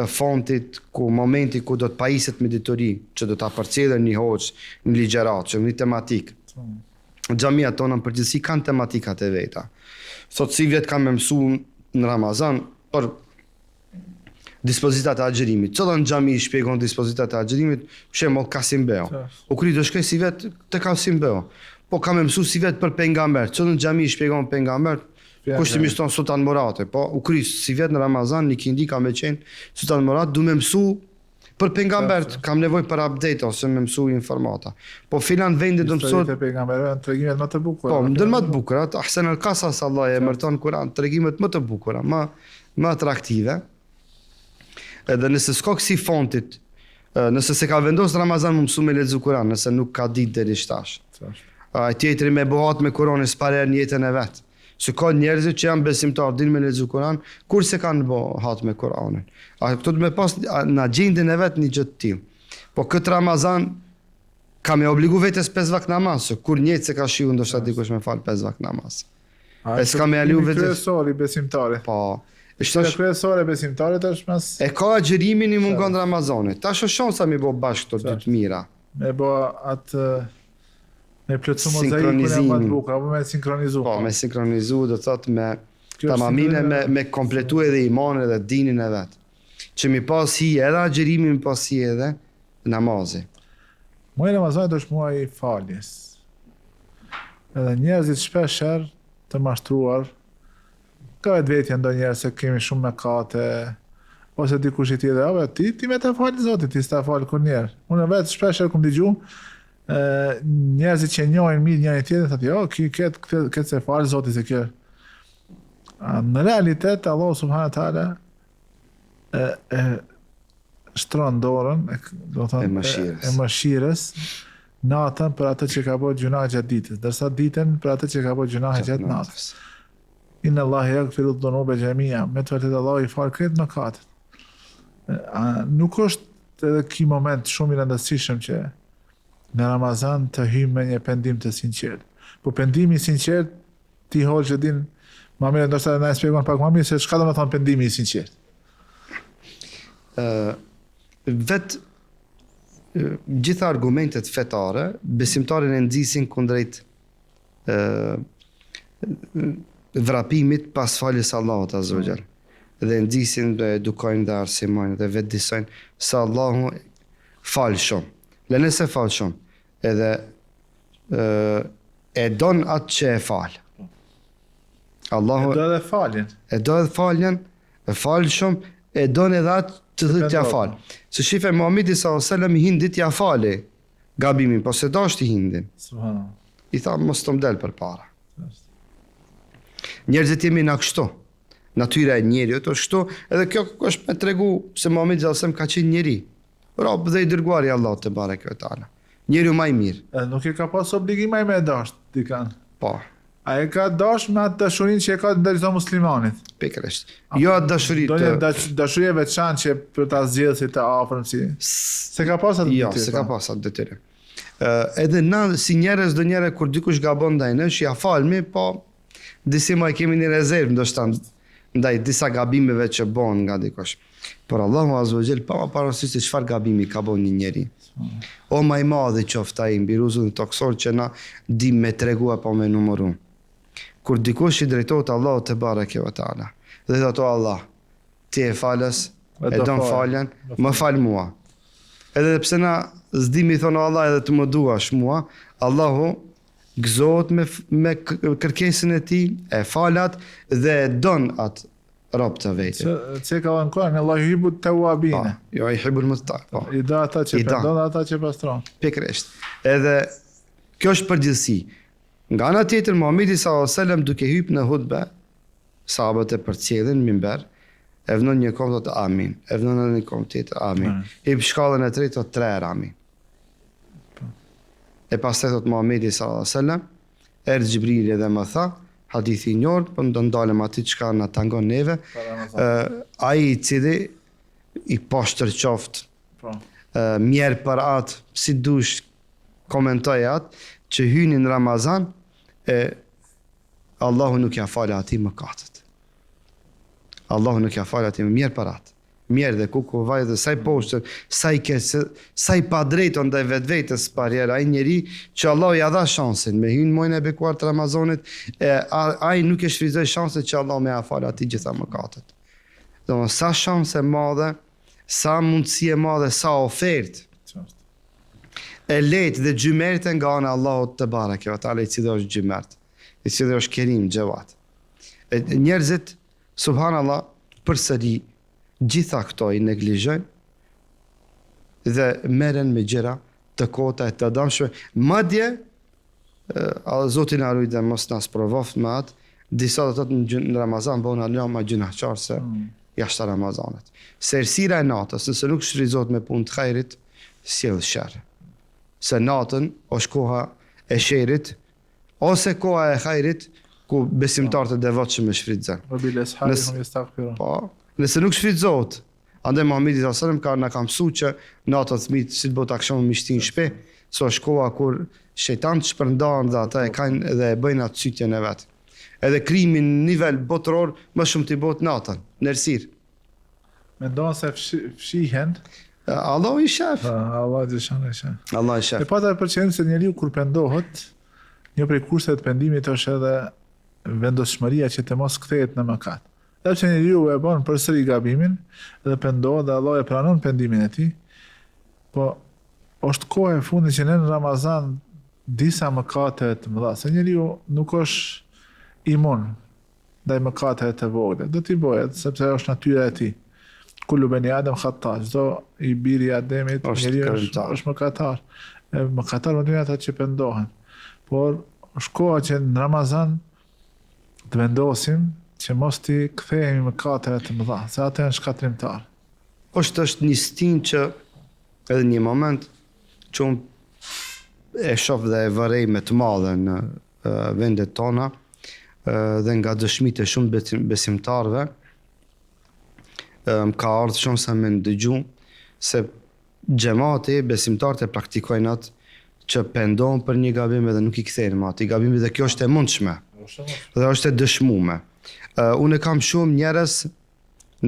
fontit, ku momenti ku do të pajiset me ditori, që do të përcjellë një hoqë, një ligjerat, që një tematik. Xhamia tona në përgjithësi kanë tematikat e veta. Sot si vjet kam mësu në Ramazan për dispozitat e agjerimit. Që dhe në xhami i shpjegon dispozitat e agjerimit, shemë Kasim Beo. U kry do shkoj si vet të Kasim Beo. Po kam mësu si vet për pejgamber. Që dhe në xhami i shpjegon pejgamber, kushtimisht ton Sultan Murati. Po u kry si vet në Ramazan, një kindi ka me qenë Sultan Murat, du me mësu për pejgambert, kam nevojë për update ose me mësu informata. Po filan vendi do mësot pejgamberëve, tregimet më të bukura. Po, ndër më të bukura, ahsen al-qasas Allah e emërton Kur'an, tregimet më të bukura, më atraktive. Edhe nëse s'ka kësi fontit, nëse se ka vendos Ramazan më mësu me lexu Kur'an, nëse nuk ka ditë deri shtash. Tjetri me bohat me Kur'anin s'pare në jetën e vet. Se ka njerëzit që janë besimtar, din me lexu Kur'an, kur se kanë bohat me Kur'anin. Këto të me pas në agjendën e vet një gjë të tillë. Po këtë Ramazan ka me obligu vetes 5 vakt namaz, kur njëtë se ka shiu ndoshta dikush me fal 5 vakt namaz. E s'ka me aliu vetes. Kryesori besimtari. Po. Kryesori besimtarit është mas. E ka agjerimin i mungon Ramazanit. Tash është shansa mi bo bashkë këto dy të mira. Me bo atë me plotësu mozaiku e më të bukur, apo me sinkronizu. Po, me sinkronizu do të thotë me tamamine me kompletu edhe imanin edhe dinin e vet. Që mi pas hi edhe agjerimin, mi pas hi edhe namazi. Muaj Ramazanit është muaj i faljes. Edhe njerëzit shpesher të mashtruar, ka vetvetja ndonjëherë se kemi shumë mëkate, ose dikush i tjetër, apo ti me të falë Zotit, ti s'ta falë kur njerë. Unë vetë shpesher kum dëgju njerëzit që njohin mirë njëri tjetrin, thotë, jo, këtë se falë Zotit se kjo. Në realitet, Allah subhanahu taala shtron dorën e mëshirës natën për atë që ka bërë gjuna gjatë ditës, ndërsa ditën për atë që ka bërë gjuna gjatë natës. Inna Allahi yaghfiru dhunuba jami'a, me të vërtetë Allah i fal këtë mëkatet. Nuk është edhe ky moment shumë i rëndësishëm që në Ramazan të hyjmë me një pendim të sinqert. Po pendimi i sinqert ti hoqë din më mirë ndoshta na shpjegon pak më mirë se çka do të thonë pendimi i sinqert. Gjitha argumentet fetare, besimtarin e nxisin kundrejt vrapimit pas faljes Allahut azza wa jall. Dhe nxisin dhe edukojnë dhe arsimojnë dhe vetë disojnë se Allahu falë shumë. Le nëse falë shumë, edhe e don atë që e falë. Allahu e do edhe faljen. E do edhe faljen, e falë shumë, e don edhe atë të dhëtë ja falë. Se shife Muhamedi s.a.s. i hin dit ja fali, gabimin, po se dashti hindin. Subhanallah. I tha, mos të mdel për para. Njerëzit jemi na kështu. Natyra e njeriut është kështu, edhe kjo është me tregu se Muhamedi sallallahu alajhi wasallam ka qenë njeri. Rob dhe i dërguari i Allahut te bareke ve taala. Njeriu më i mirë. Edhe nuk e ka pas obligim ai me dash dikan. Po, A e ka dash me atë dashurinë që e ka ndër çdo muslimanit. pikërisht. Jo atë dashuri Do të një dashuri e veçantë që për ta zgjedhë si të afërm si. Se ka pas atë jo, detyrë, se ka po. pas atë detyrë. Edhe na si njerëz do njëre kur dikush gabon ndaj nesh, ja falmi, po disi më kemi një rezervë ndoshta ndaj disa gabimeve që bën nga dikush. Por Allahu azza wa jall pa parasysh se çfarë gabimi ka bën një njeri. O më i madhi qoftë ai mbi rruzën toksor që na di me tregu apo me numëru. Kur dikush i drejtohet Allahut te bareke ve taala. Dhe thotë Allah, ti e falës, E e do don fal. faljen, më fal mua. Edhe pse na zdimi thonë Allah edhe të më duash mua, Allahu gëzohet me kërkesën e tij, e falat dhe e don atë rob të vetë. Se ka dhënë Kur'an, Allahu yuhibbu Po, tawwabin. jo i hibul muttaq. Po, I da ata që I da. pendon, ata që pastron. pikërisht. Edhe kjo është përgjithësi. Nga ana tjetër Muhamedi sallallahu alajhi wasallam duke hyrë në hutbe, sahabët e përcjellin minber, e vënon një kohë thotë amin, e vënon edhe një kohë tjetër amin. Hip shkallën e tretë thotë 3 herë amin. E pastaj thotë Muhamedi sallallahu alajhi wasallam, erdhi Xhibrili dhe më tha, hadithi i njohur, po do ndalem aty çka na tangon neve, ai i cili i poshtër qoftë Po. mjerë për atë, si dush komentoj atë, që hynin Ramazan, Allahu nuk ja falë ati mëkatet. Allahu nuk ja falë ati mjerë për atë. Mjerë dhe kuku vaj dhe saj poshtër, saj pa drejto ndaj vetë vetës parjera, ai njeri që Allahu ja dha shansin, me hynë mojnë e bekuar të Ramazanit, ai nuk e shfryzoj shansin që Allahu me ja falë ati gjitha mëkatet. Do sa shanse madhe, sa mundësi e madhe, sa ofertë e lehtë dhe gjymerte nga ana e Allahut te bareke ve taala, i cili është gjymert, i cili është Kerim Xhevat. Njerëzit subhanallah përsëri gjitha këto i neglizhojnë dhe merren me gjëra të kota e të dëmshme. Madje Zoti na ruaj dhe mos na sprovoft me atë, disa do të thotë në Ramazan bëhen alama gjunahçar se jashtë Ramazanit. Se errësira e natës, nëse nuk shfryzohet me punë të hajrit, sjell sherr. Se natën është koha e sherrit ose koha e hajrit ku besimtarët e devotshëm e shfrytëzojnë. Wa bil ashari Nëse- hum yastaghfirun. Po, nëse nuk shfrytëzohet, andaj Muhamedi sallallahu alajhi wasallam na ka mësuar që natën fëmijët si të bëhet akşam mishtin shpe, so është koha kur shejtan shpërndan dhe ata e kanë dhe e bëjnë atë cytjen e vet. Edhe krimi në nivel botëror më shumë t'i bëhet natën, në errësirë. Mendon se fshihen, Allahu i shef. Allah dëshon e sheh. Allah i E shef. pata për qenë se njeriu kur pendohet, një prej kurseve të pendimit është edhe vendosmëria që të mos kthehet në mëkat. Edhe pse njeriu e bën përsëri gabimin dhe pendohet dhe Allah e pranon pendimin e tij, po është koha e fundit që ne në Ramazan disa mëkate të mëdha, se njeriu nuk është imun ndaj mëkateve të vogla. Do t'i bëhet sepse është natyra e tij. Kullu bani Adam khata, çdo i biri i Ademit Është njeriu kërëmtar. është mëkatar. Mëkatar më të mirë ata që pendohen. Por është koha që në Ramazan të vendosim që mos t'i kthehemi mëkateve të mëdha, se ato janë shkatrimtar. Është një stin që edhe një moment që unë e shoh dhe e vërej me të madhe në vendet tona dhe nga dëshmitë e shumë besimtarve, më ka ardhur shumë sa me ndëgju se xhamati, besimtarët e praktikojnë atë që pendohen për një gabim edhe nuk i kthejnë më atë gabim dhe kjo është e mundshme dhe është e dëshmuar. Unë kam shumë njerëz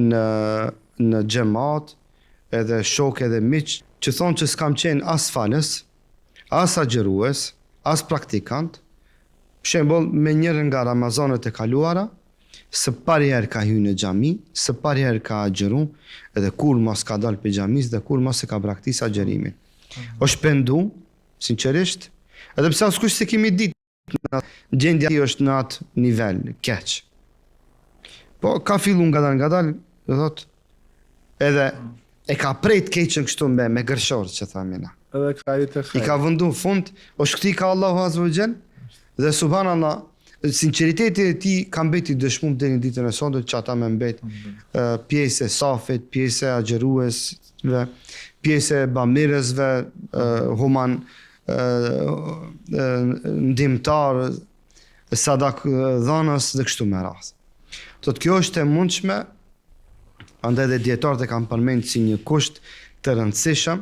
në xhamat edhe shokë edhe miq që thonë që s'kam qenë as falës, as agjerues, as praktikant. Për shembull, me njërin nga Ramazanet e kaluara, së pari herë ka hyrë në xhami, së pari herë ka agjeru, edhe kur mos ka dalë për xhamis dhe kur mos e ka braktisë agjerimin. Është pendu, sinqerisht, edhe pse askush se kemi ditë gjendja e është në atë nivel keq. Po ka filluar ngadal, do thotë, edhe e ka prejt keqen kështu me gërshorë që thamina. Edhe kajit e I ka vëndu fund, o shkëti ka Allahu Azza wa Jall, dhe subhanallah, sinceriteti e ti ka mbeti dëshmum deri në ditën e sotme që ata me mbet pjesë e safit, pjesë e agjeruesve, pjesë e bamirësve, human ndihmtar, sadak dhënës dhe kështu me radhë. Thotë kjo është e mundshme, andaj dhe dietarët e kanë përmendur si një kusht të rëndësishëm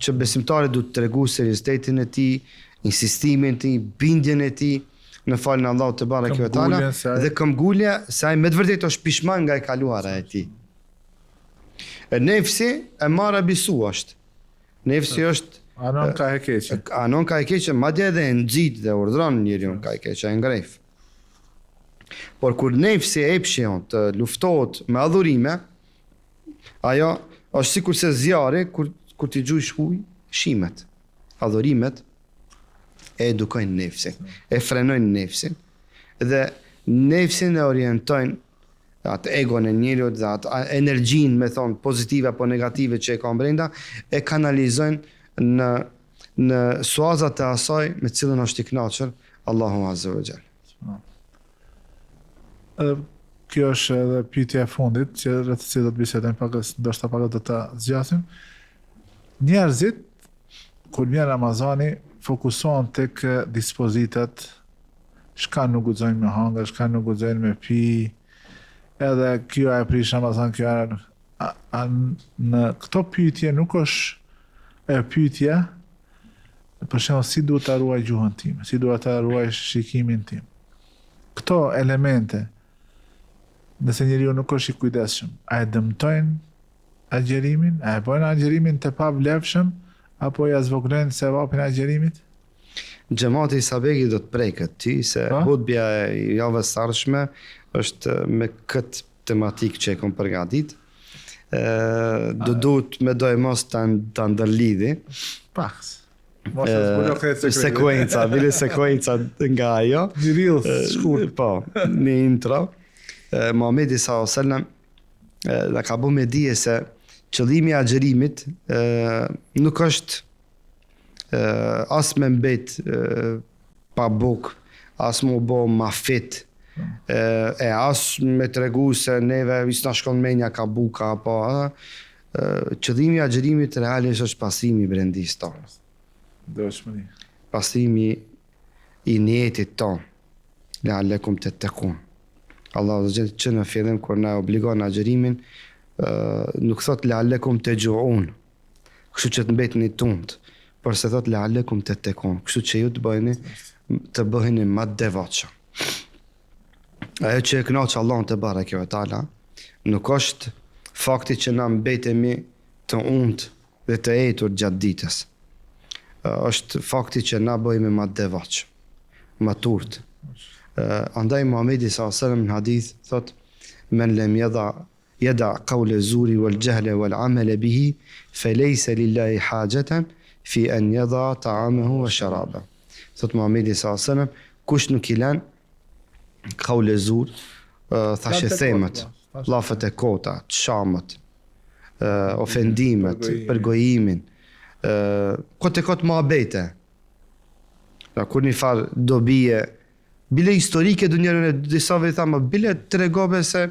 që besimtari duhet të tregu seriozitetin e tij, insistimin e tij, bindjen e tij në falën e Allahut te bareke ve teala dhe këmbgulja se ai me të vërtetë është pishman nga e kaluara e tij. E nefsi e marrë bisu është. Nefsi është anon ka e keqe. Anon ka e keqe, madje edhe e nxit dhe urdhron njeriu ka e keqe, e ngref. Por kur nefsi e epshion të luftohet me adhurime, ajo është sikur se zjarri kur ti gjuish ujë, shimet. Adhurimet e edukojnë nefsin, e frenojnë nefsin dhe nefsin e orientojnë atë egon e njeriut dhe atë energjinë, me thonë, pozitive apo negative që e ka brenda, e kanalizojnë në suazat e asaj me cilën është i kënaqur Allahu Azza wa Jall. Kjo është edhe pyetja e fundit që rreth se do të bisedojmë pak, ndoshta pak do ta zgjasim. Njerëzit kur vjen Ramazani fokusohen tek dispozitat, shka nuk guxojnë me hangër, shka nuk guxojnë me pi, edhe kjo e prish Ramazan, kjo e në këto pyetje nuk është e pyetja për shembull si duhet ta ruaj gjuhën time, si duhet ta ruaj shikimin tim. Këto elemente, nëse njeriu nuk është i kujdesshëm, a e dëmtojnë agjerimin, a e bojnë agjerimin të pavlefshëm, apo ja zvoglojnë sevapin e agjerimit? Xhamati i Sabeki do të preket ty se hutbja e javës së ardhshme është me këtë tematikë që e kam përgatitur. Duhet me dojë mos ta ndërlidhi. Paks. Sekuenca, bile sekuenca nga ajo. Një reel shkurt. Po, një intro. Muhamedi sallallahu alaihi wasallam na ka bërë me dije se qëllimi i agjerimit nuk është as me mbet pa buk, as mu bo ma fit, as me tregu se neve isna shkon menja ka buka, apo qëllimi i agjerimit realisht është pasimi i brendis tonë. Dëshmëri. Pasimi i niyetit tonë, leallekum tettekun. Allahu Azza që në fillim kur na obligon agjerimin, nuk thot leallekum tegjuun, kështu që të mbetni tunt, por se thot leallekum tettekun, kështu që ju të bëheni më të devotshëm. Ajo që e kënaq Allahun te bareke ve teala nuk është fakti që na mbetemi të untë dhe të etur gjatë ditës. Është fakti që na bëhemi më të devotshëm, më turtë. Andaj Muhamedi sallallahu alaihi wasallam në hadith thot men lem yada qawla zuri wal jahla wal amala bihi falaysa lillahi hajatan fi an yada ta'amahu wa sharaba. Thot Muhamedi sallallahu alaihi wasallam kush nuk i lën qawla zur, thashë themet, llafet e kota, çamët, ofendimet, përgojimin, kote muhabete. Kur një farë dobije bile historike do njerën e disave i thamë, bile të regobe se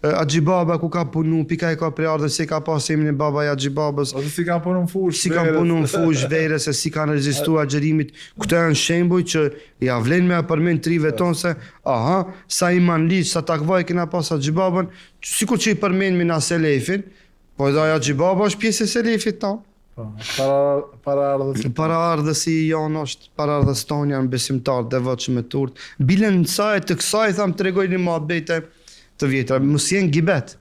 Axhibaba ku ka punu, pika e ka preardhë, si ka pas emrin e baba i Axhibabës. Ose si kanë punu në fush. Si kanë punu në fush vere, se si kanë rezistuar agjerimit. Këto janë shembuj që ja vlen me përmend trive tonë se, aha, sa iman liq, sa takvaj kena pas Axhibabën, sikur që i përmend na selefin, po edhe Axhibaba është pjesë e selefit tonë. Paraardhësi janë është, paraardhës tonë janë besimtar, devotshëm e turt. Bilen në saj të kësaj tham tregoj një muhabete të vjetra, mos jenë gibet.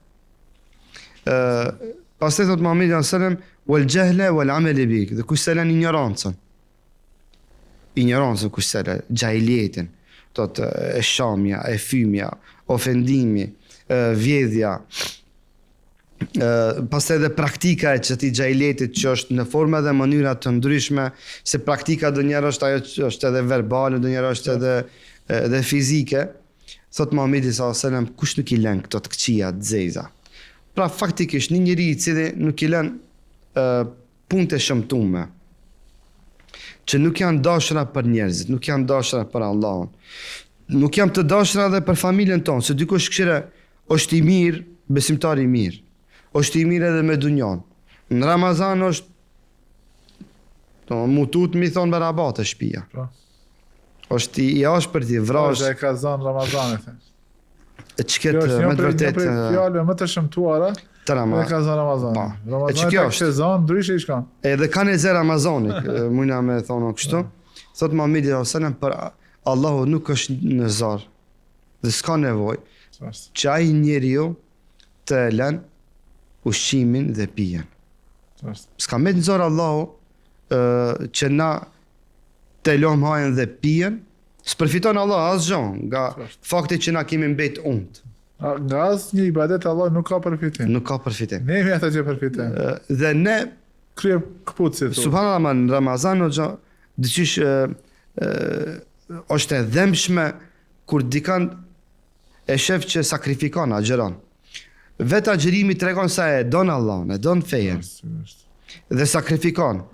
Pastaj thot Muhamedi sallallahu alaihi wasallam wal jahla wal amali bik, dhe kush selan ignorancën. Ignorancën kush selan, jahilietin, thot e shamja, e fymja, ofendimi, vjedhja. Pastaj edhe praktika e këtij xhailetit që është në forma dhe mënyra të ndryshme, se praktika donjëherë është ajo që është edhe verbale, donjëherë është edhe fizike. Thot Muhamedi sallallahu alaihi wasallam kush nuk i lën këto të këqija të zeza, Pra faktikisht një njeri I cili nuk I lën punët e shëmtume, që nuk janë dashura për njerëzit, nuk janë dashura për Allahun, nuk janë të dashura edhe për familjen tonë, se dikush këshire është I mirë, besimtar I mirë, është I mirë edhe me dunjan. Në Ramazan është mutut mi thonë barabat e shpia. Është I ashpër ti, vrash. E ka zonë Ramazanit. Çket me të vërtet fjalëve më të shëmtuara të Ramazanit. E ka zonë Ramazanit. Ramazanit kjo është sezon, ndryshe I shkon. Edhe kanë e Ramazanit, mujna me thonë kështu. Thot Muhamedi sallallahu alaihi wasallam për Allahu nuk është në zar. Dhe s'ka nevojë që ai njeriu të lën ushqimin dhe pijen. S'ka me të zor Allahu që na të lëm hajën dhe pijen, s'përfiton Allah asgjë nga fakti që na kemi mbet unt. Nga asnjë ibadet Allah nuk ka përfitim. Nuk ka përfitim. Ne jemi ata që përfitojmë. Dhe ne krye këpucë. Subhanallahu në Ramazan dyqysh është e dhëmshme kur dikan e shef që sakrifikon, agjeron. Vetë agjerimi tregon sa e don Allahun, e don fejen. Dhe sakrifikon.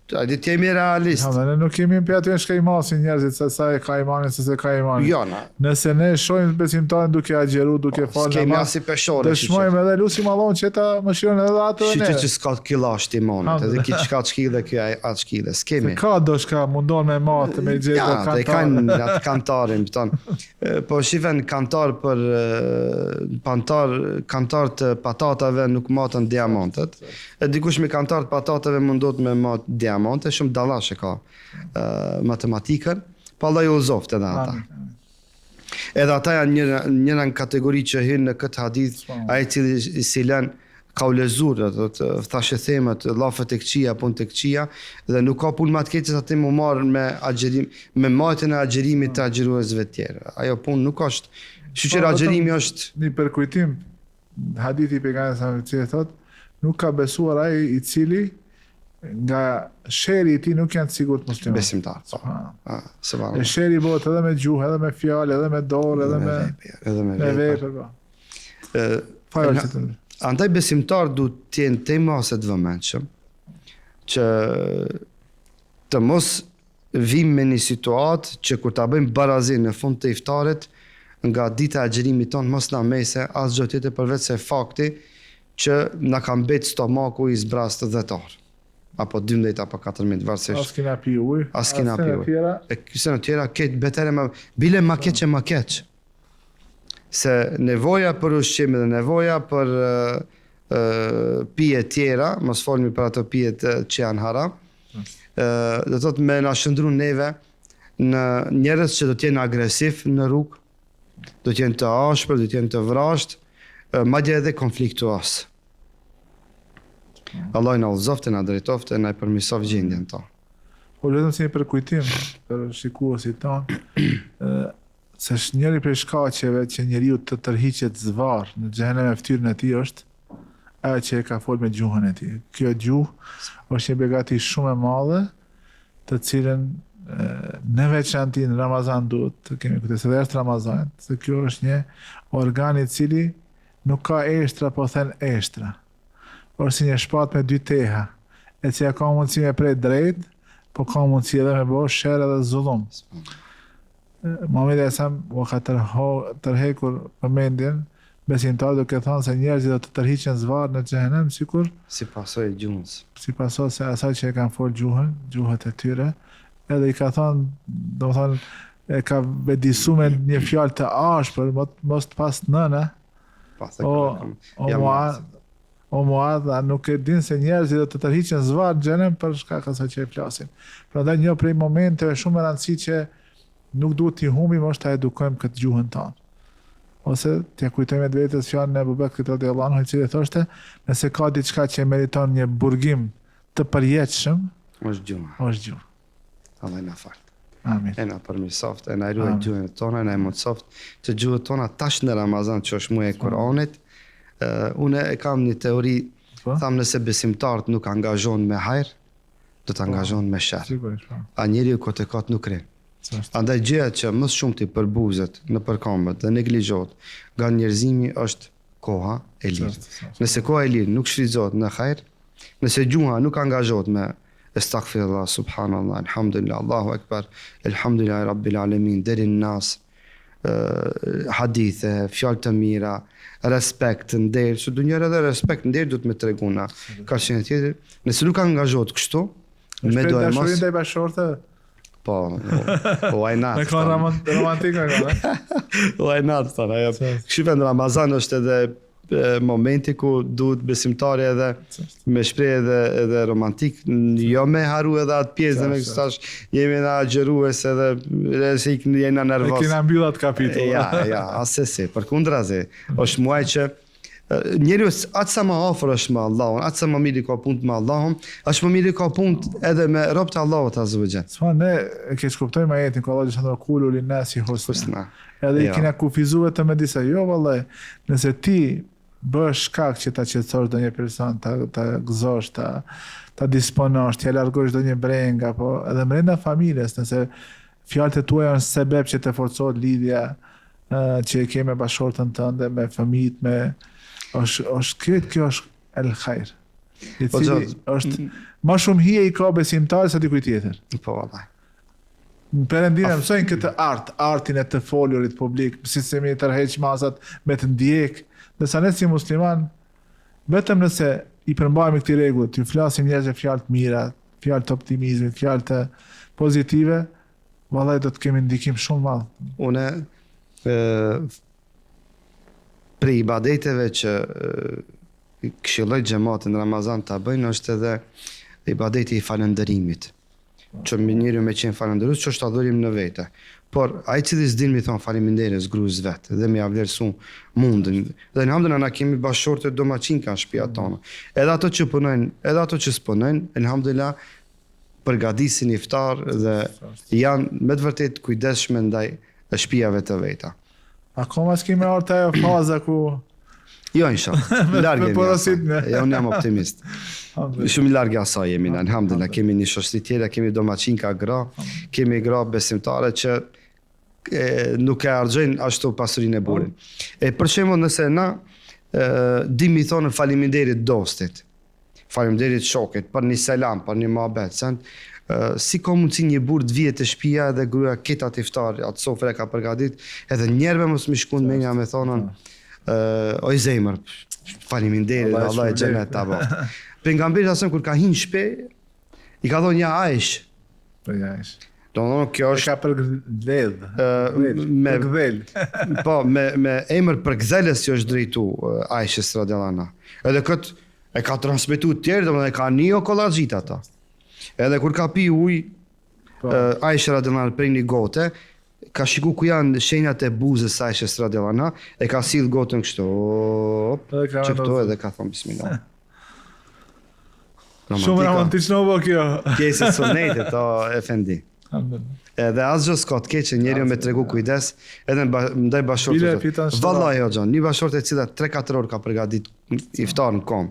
Ajde të jemi realist. Ne nuk kemi për aty shka I masin njerëzit se sa e ka imanin se ka imanin. Jo, Nëse ne shohim besimtarin duke agjeru, duke falë kemi as I peshore. Dëshmojmë edhe lutim Allahun që ta mëshirojnë edhe ato ne. Që s'ka killasht imanit, edhe ki çka çkile ky atë çkile. S'kemi. Ka do shka mundon me matë, me gjetë kantar. Ja, kanë atë kantarin, thon. Po shifen kantar për kantar të patatave nuk matën diamantet. E dikush me kantar të patatave mundot me mat diamante, shumë dallash ka matematikën, pa Allah ju uzoft edhe ata. Edhe ata janë njëra në kategori që hynë në këtë hadith, ai cili si lën ka u lezur, thashe themet, lafët e këqia, punë të këqia, dhe nuk ka punë ma të keqës atë mu marrë me matën e agjerimit të agjeruesve tjerë. Ajo punë nuk është, shqyqer agjerimi është... Një përkujtim, hadithi pejgamberit sa që thot, nuk ka besuar ai I cili nga sheri I tij nuk janë të sigurt musliman. Besimtar. E sheri bëhet edhe me gjuhë, edhe me fjalë, edhe me dorë, edhe me vepër. Andaj besimtar duhet të jenë të mase të vëmendshëm, që të mos vim me një situatë që kur ta bëjmë barazin në fund të iftarit, nga dita e agjerimit tonë mos na mese asgjë tjetër përveç se fakti që na ka mbet stomaku I zbrast dhjetar. Apo 12 apo 14 varësisht. As kena pi ujë. As kena pi ujë. E kësë në tjera ketë betere bile ma keq. Se nevoja për ushqim dhe nevoja për pije tjera, mos folmi për ato pije që janë haram, do të me na shëndru neve në njerëz që do t'jenë agresiv në rrugë, do t'jenë të ashpër, do t'jenë të vrasht, madje edhe konfliktuos. Allah I na udhëzoft, na drejtoft, na I përmirësoft gjendjen tonë. Po vetëm si një përkujtim për shikuesit tonë, se njëri prej shkaqeve që njeriu të tërhiqet zvarr në xhenem e fytyrën e tij është ajo që e ka folë me gjuhën e tij. Kjo gjuhë është një begati shumë e madhe, të cilën në veçanti në Ramazan duhet të kemi kujdes edhe është Ramazan, se kjo është një organ I cili nuk ka eshtra, po thënë eshtra. Por si një shpat me 2 teha, e që ka mundësi me prej drejt, po ka mundësi edhe me bërë sherë edhe zullum. Muhamedi u ka tërhekur përmendjen besimtar duke thënë se njerëzit do të tërhiqen zvarr në xhenem sikur si pasojë e gjuhës. Si pasojë se asaj që e kanë folë gjuhët e tyre, edhe I ka thënë, domethënë e ka vedisu me një fjalë të ashpër, mos të pas nëna. O Muadh, nuk e din se njerëzit do të tërhiqen zvarr në xhenem për shkak asaj që e flasin. Prandaj një prej momenteve shumë e rëndësishme që nuk duhet t'i humbim është ta edukojmë këtë gjuhën tonë. Ose t'ja kujtojmë vetes fjalën e Abu Bekrit radhiyallahu anhu I cili thoshte, nëse ka diçka që meriton një burgim të përjetshëm, është gjuha. Është gjuha. Allah na fal. Amin. E na përmirësoft, e na ruaj gjuhën tona, e na mundsoft që gjuhën tona tash në Ramazan që është muaji I Kuranit. Unë e kam një teori, tham nëse besimtarët nuk angazhohen me hajër, do të angazhohen me sherr. A njeriu kote kot nuk rin. Andaj gjëja që më shumë ti përbuzet në përkombët dhe neglizhohet nga njerëzimi është koha e lirë. Nëse koha e lirë nuk shfrytëzohet në hajër, nëse gjuha nuk angazhohet me astaghfirullah, subhanallah, alhamdulillah, Allahu akbar, elhamdulillah rabbil alamin, deri në nas, hadithe, fjalë të mira, respekt, nder, që dunjëra dhe respekt, nder do të më treguna. Ka qenë tjetër, nëse nuk angazhohet kështu, me do e mos. Dashurin ndaj bashortë. Po, why not? Me ka romantik me ka. Why not, thonë ajo. Kështu në Ramazan është edhe momenti ku duhet besimtari edhe me shpreh edhe romantik, jo me haru edhe atë pjesë dhe me këstash jemi na agjerues edhe se jena nervos. E kena mbyllat kapitull. Ja, asesi, përkundrazi. Është muaj që njeriu atë sa më afër është me Allahun, atë sa më mirë ka punë me Allahun, aq më mirë ka punë edhe me robët e Allahut azza wa jall. S'ma ne e keq kuptojmë ajetin ku Allah thonë kulu lin nasi husna. Edhe i kena kufizuar të me disa, jo vallahi, nëse ti bësh shkak që ta qetësosh ndonjë person, ta gëzosh, ta disponosh, t'ia largosh ndonjë breng apo edhe brenda familjes, nëse fjalët e tua janë sebeb që të forcohet lidhja që e ke me bashortën tënde, me fëmijët, me kjo është el khair. I cili është më shumë hije i ka besimtar se dikujt tjetër. Po vallahi. Perëndinë mësojnë këtë artin e të folurit publik, si se mi tërheq masat me të ndjek. Nësa ne si musliman, vetëm nëse i përmbajmë këti rregull, të flasim njerëzve fjalë të mira, fjalë të optimizmit, fjalë të pozitive, vallai do të kemi ndikim shumë madh. Une për ibadeteve që këshilloj xhamatin Ramazan ta bëjnë është edhe ibadeti i falënderimit. Që njeriu me qenë falënderues, që është adhurim në vete. Por ai cili s'din mi thon faleminderes gruas vet dhe më avlerësu mundin. Dhe elhamdulillah na kemi bashortë domaçin kanë shtëpia tona. Edhe ato që punojnë, edhe ato që s'punojnë, elhamdulillah përgatisin iftar dhe janë me të vërtet kujdesshme ndaj shtëpiave të veta. Akoma s'kemi ardhur ajo faza ku Jo, inshallah. Larg jemi. Ja, unë jam optimist. Shumë larg asaj jemi, elhamdulillah. Kemi një shoqëri tjetër, kemi domaçinka gra, kemi gra besimtare që nuk e harxojnë ashtu pasurinë e burrit. Për shembull, nëse na dimi thonë faleminderit dostit, faleminderit shokit për një selam, për një mohabet, si ka mundsi një burr të vijë te shtëpia dhe gruaja ketat iftar, atë sofre ka përgatit, edhe njerëve mos më shkon menja me thonën oj zemër, faleminderit, Allah e xhenet ta bëj. Pejgamberi asem kur ka hinë shtëpi, i ka thonë ja Aish. Po ja Aish. Donë kjo është ka përgdhel. Me gdhel. Po, me emër përgdhelës që është drejtu Aishës radhiyallahu anha. Edhe kët e ka transmetuar tjerë, domethënë ka nio kollaxhit ata. Edhe kur ka pi ujë Aisha radhiyallahu anha prej një gote, ka shiku ku janë shenjat e buzës së Aishës radhiyallahu anha, e ka sill gotën kështu. Që këto edhe ka thonë bismillah. Shumë romantikë në kjo. Pjesë e sunetit, efendi. Edhe asgjë s'ka të keq që njeriu me tregu kujdes edhe ndaj bashortëve. Vallahi o xhan, një bashortë e cila 3-4 orë ka përgatit iftar në kom.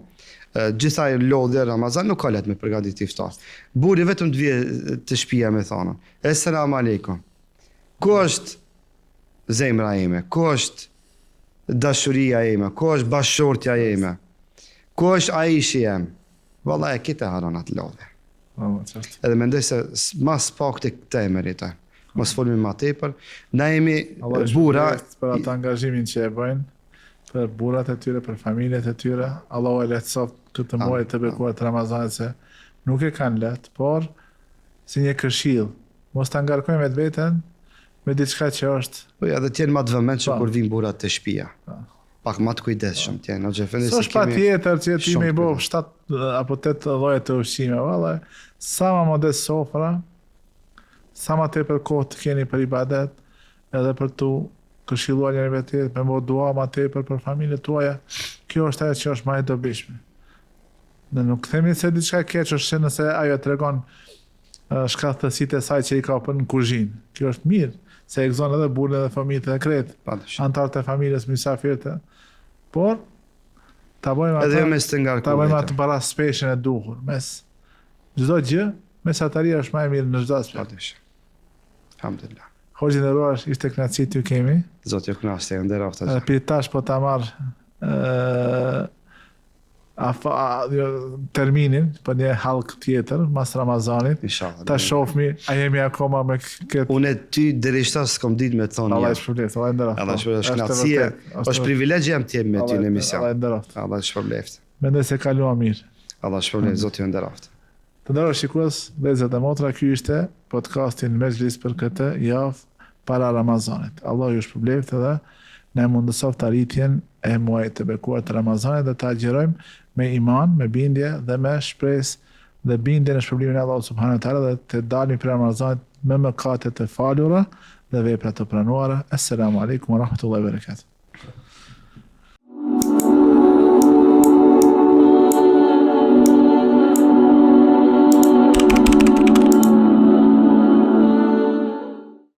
Gjithaj lodhja Ramazan nuk ka letë me përgatit iftar. Burri vetëm të vije të shtëpia me thonë: "Esselam aleikum. Ku është zemra ime? Ku është dashuria ime? Ku është bashortja ime? Ku është Aishi jem?" Vallahi kita haron atë lodhje. Edhe mendoj se mas pak të këtë e merita. Mos folmi ma tepër. Na jemi burra për atë angazhimin që e bëjnë, për burrat e tyre, për familjet e tyre. Allahu e lehtësoft këtë muaj të bekuar të Ramazanit se nuk e kanë lehtë, por si një këshill, mos ta ngarkojmë me veten me diçka që është. Po ja, dhe të jenë më të vëmendshëm kur vijnë burrat te shtëpia. Pak më të kujdesshëm të jenë, ose fendi se kemi. Patjetër që ti më bëu 7 apo 8 lloje të ushqime, vallahi. Sa më modest sofra, sa më tepër kohë të keni për ibadet, edhe për tu këshilluar njëri me tjetrin, me bëu dua më tepër për familjet tuaja. Kjo është ajo që është më e dobishme. Ne nuk themi se diçka keq është nëse ajo tregon shkallësitë e saj që i ka për në kuzhinë. Kjo është mirë, se e gëzon edhe burrin dhe fëmijët e kretë, antarët e familjes, mysafirët. Por ta bëjmë atë para speshën e duhur, mes çdo gjë, mesataria është më e mirë në çdo aspekt. Alhamdulillah. Hoxhi nderuar, ishte kënaqësi ty kemi. Zoti ju kënaqësi, nderoft. Për tash po ta marr terminin për një halk tjetër mas Ramazanit. Inshallah. Ta shohmi, a jemi akoma me këtë. Unë ty derishtas s'kam ditë me thonë. Allah shpëleft, Allah nderoft. Allah shpëleft, është knatësia, është privilegj jam të jem me ty në emision. Allah nderoft. Allah shpëleft. Mendoj se kaluam mirë. Allah shpëleft, Zoti ju nderoft. Të nderuar shikues, vëllezër dhe motra, ky ishte podcastin Mezhlis për këtë javë para Ramazanit. Allah ju shpëleft edhe ne mundësoft arritjen e muajit të bekuar të Ramazanit dhe ta agjerojmë me iman, me bindje dhe me shpresë dhe bindje në shpërblimin e Allahut subhanahu wa taala dhe të dalim për Ramazanit me mëkate të falura dhe vepra të pranuara. Assalamu alaikum wa rahmatullahi wa barakatuh.